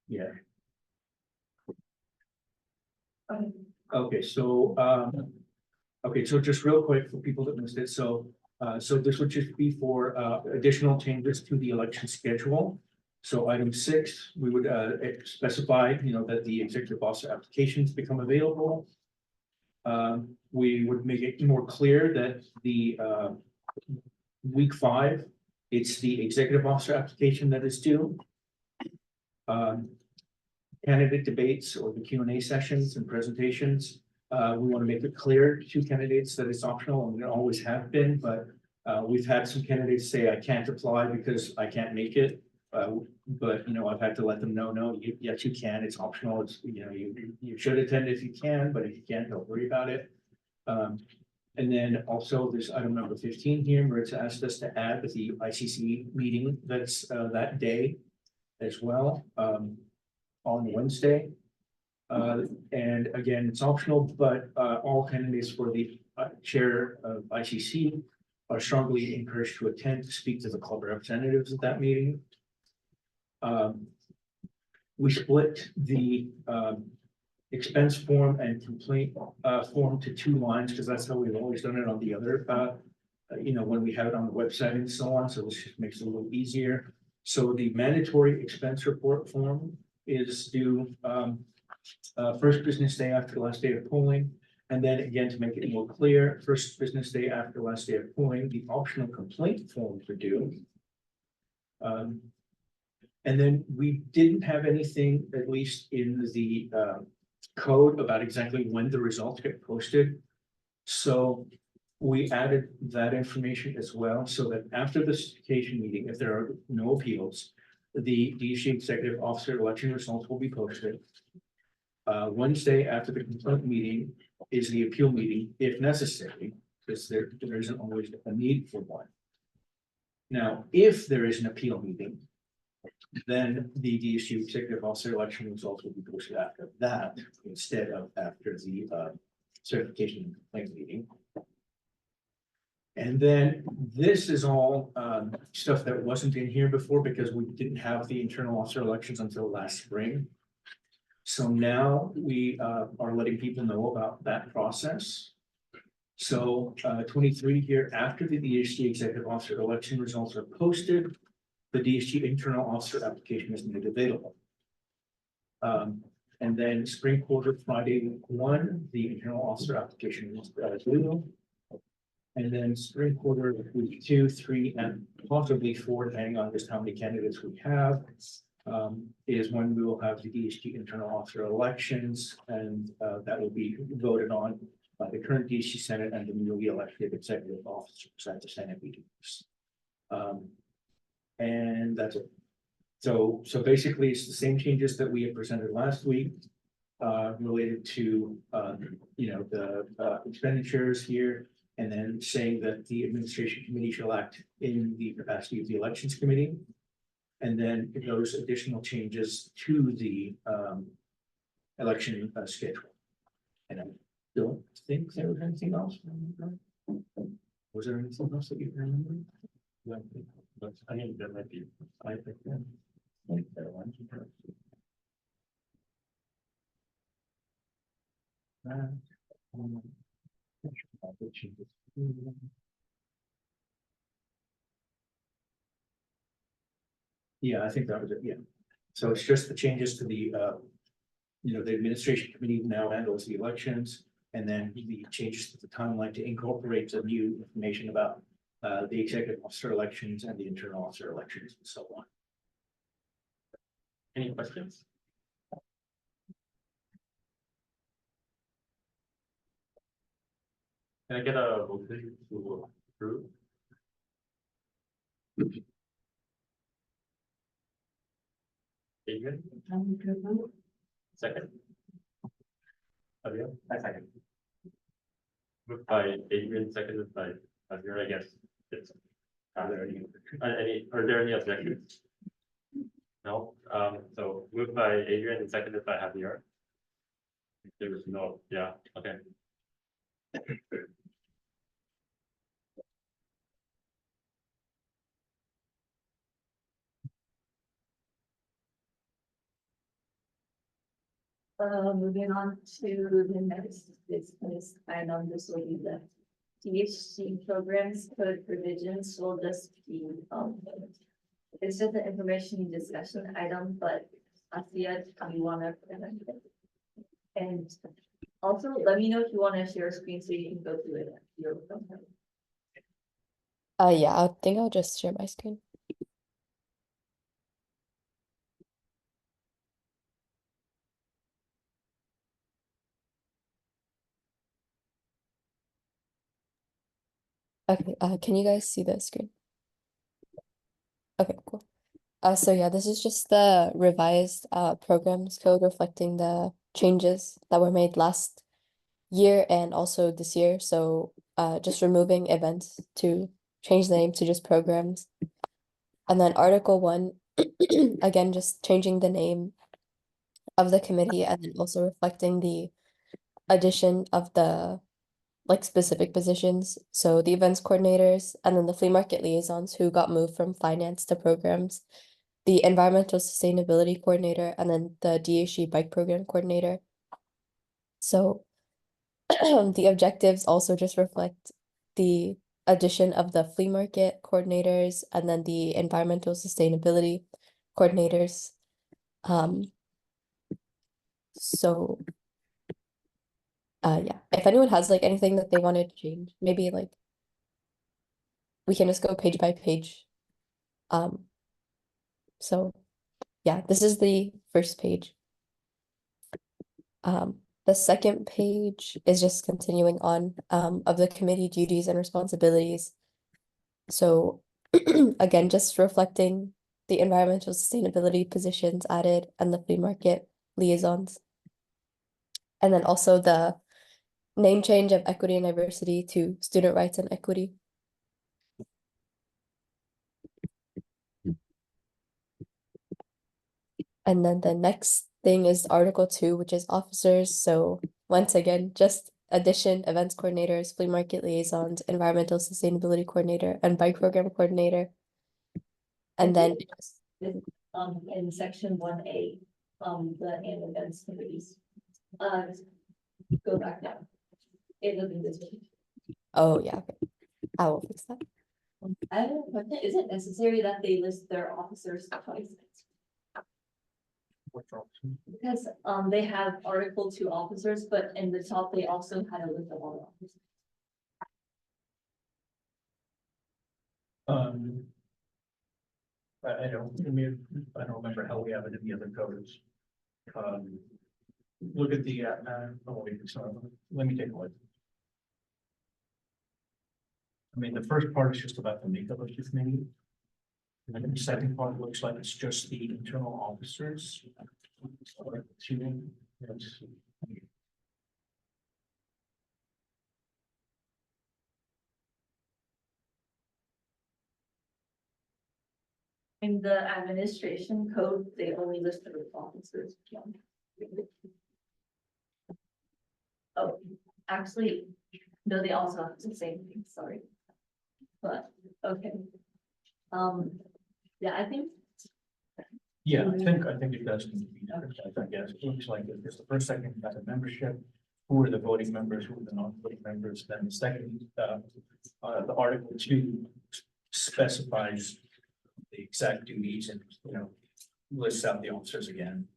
Yeah. Okay, so, just real quick for people that missed it. So this would just be for, additional changes to the election schedule. So item 6, we would, specify, that the executive officer applications become available. We would make it more clear that the week 5, it's the executive officer application that is due. Candidate debates or the Q&A sessions and presentations. We want to make it clear to candidates that it's optional, and it always have been, but we've had some candidates say, I can't apply because I can't make it. But I've had to let them know, no, yes, you can, it's optional. It's, you should attend if you can, but if you can't, don't worry about it. And then also there's item number 15 here, where it's asked us to add with the ICC meeting that's that day as well, on Wednesday. And again, it's optional, but all candidates for the chair of ICC are strongly encouraged to attend to speak to the club representatives at that meeting. We split the expense form and complaint form to 2 lines, because that's how we've always done it on the other, when we have it on the website and so on. So this just makes it a little easier. So the mandatory expense report form is due first business day after the last day of polling. And then again, to make it more clear, first business day after last day of polling, the optional complaint forms are due. And then we didn't have anything, at least in the code, about exactly when the results get posted. So we added that information as well, so that after the certification meeting, if there are no appeals, the DSG executive officer election results will be posted. Wednesday after the complaint meeting is the appeal meeting, if necessary, because there isn't always a need for one. Now, if there is an appeal meeting, then the DSU executive officer election results will be posted after that, instead of after the certification and complaint meeting. And then this is all stuff that wasn't in here before because we didn't have the internal officer elections until last spring. So now we are letting people know about that process. So 23 here, after the DSG executive officer election results are posted, the DSG internal officer application is made available. And then spring quarter, Friday, week 1, the internal officer application is available. And then spring quarter, week 2, 3, and possibly 4, depending on just how many candidates we have, is when we will have the DSG internal officer elections, and that will be voted on by the current DSG Senate and the newly elected executive officers at the Senate meetings. And that's it. So basically, it's the same changes that we had presented last week, related to the expenditures here, and then saying that the administration committee shall act in the capacity of the elections committee. And then those additional changes to the election schedule. And I don't think there was anything else. Was there anything else that you remember? But I mean, there might be. I think there one. Yeah, I think that was it, yeah. So it's just the changes to the, the administration committee now handles the elections, and then the changes to the timeline to incorporate the new information about the executive officer elections and the internal officer elections and so on. Any questions? Can I get a motion to approve? Adrian? Second. Javier? I second. Moved by Adrian, seconded by Javier, I guess. Are there any objections? No, so moved by Adrian and seconded by Javier. There was no, yeah, okay. Moving on to the next business item, this will be the DHC programs code provisions will just be, it's just an information discussion item, but Asia, you wanna, and also let me know if you wanna share a screen so you can go through it. Yeah, I think I'll just share my screen. Okay, can you guys see the screen? Okay, cool. So yeah, this is just the revised programs code reflecting the changes that were made last year and also this year. So just removing events to change the name to just programs. And then Article 1, again, just changing the name of the committee and then also reflecting the addition of the specific positions. So the events coordinators and then the flea market liaisons who got moved from finance to programs, the environmental sustainability coordinator, and then the DHG bike program coordinator. So the objectives also just reflect the addition of the flea market coordinators and then the environmental sustainability coordinators. So yeah, if anyone has anything that they wanted to change, maybe we can just go page by page. So yeah, this is the first page. And the second page is just continuing on of the committee duties and responsibilities. So again, just reflecting the environmental sustainability positions added and the flea market liaisons. And then also the name change of equity and diversity to student rights and equity. And then the next thing is Article 2, which is officers. So once again, just addition, events coordinators, flea market liaisons, environmental sustainability coordinator, and bike program coordinator. And then In section 1A, the and events committees. Go back down. It doesn't this way. oh yeah, okay. I will fix that. I have a question. Is it necessary that they list their officers twice? Because they have Article 2 officers, but in the top they also had a list of all officers. I don't remember how we have it in the other codes. Look at the, oh, wait, sorry, let me take a look. I mean, the first part is just about the makeup of the committee. And then the second part looks like it's just the internal officers. In the administration code, they only list the officers. Oh, actually, no, they also have the same thing, sorry. But, okay. Yeah, I think. Yeah, I think it does need to be done. I guess it looks like it's the first, second, that's a membership. Who are the voting members, who are the non-voting members, then the second, the Article 2 specifies the exact duties and, lists out the officers again,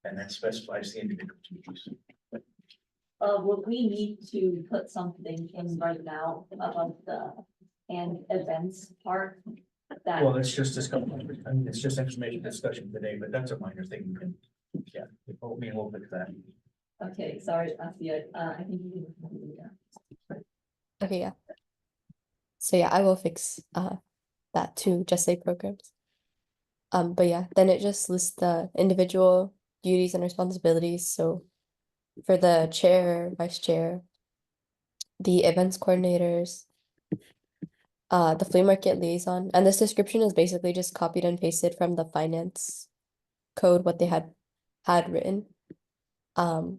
and then specifies the individual duties. Would we need to put something in right now about the and events part? That, Well, it's just discussion, I mean, it's just information discussion today, but that's a minor thing, you can, yeah, we'll fix that. okay, sorry, I see it, I think you can. Okay, yeah. So yeah, I will fix that too, just say programs. But yeah, then it just lists the individual duties and responsibilities. So for the chair, vice chair, the events coordinators, the flea market liaison, and this description is basically just copied and pasted from the finance code, what they had written. And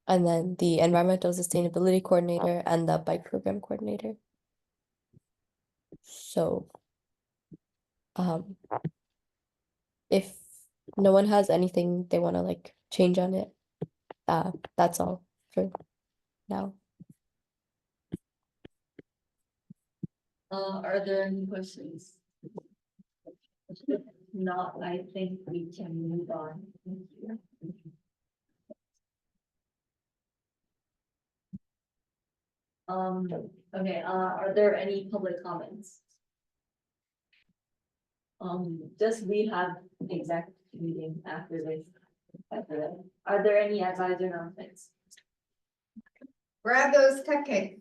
then the environmental sustainability coordinator and the bike program coordinator. So, if no one has anything they want to like change on it, that's all for now. Are there any questions? If not, I think we can move on. Thank you. Okay, are there any public comments? Just we have exec meeting after this. Are there any advisor announcements? Grab those cupcakes.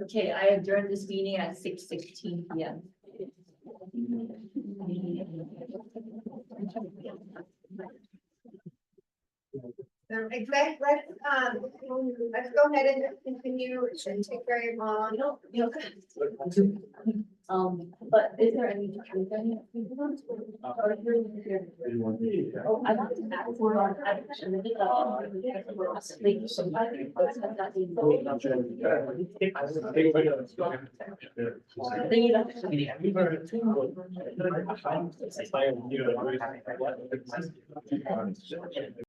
Okay, I adjourned this meeting at 6:16 p.m. So exec, let's go ahead and continue. It shouldn't take very long. But is there any? Oh, I want to ask for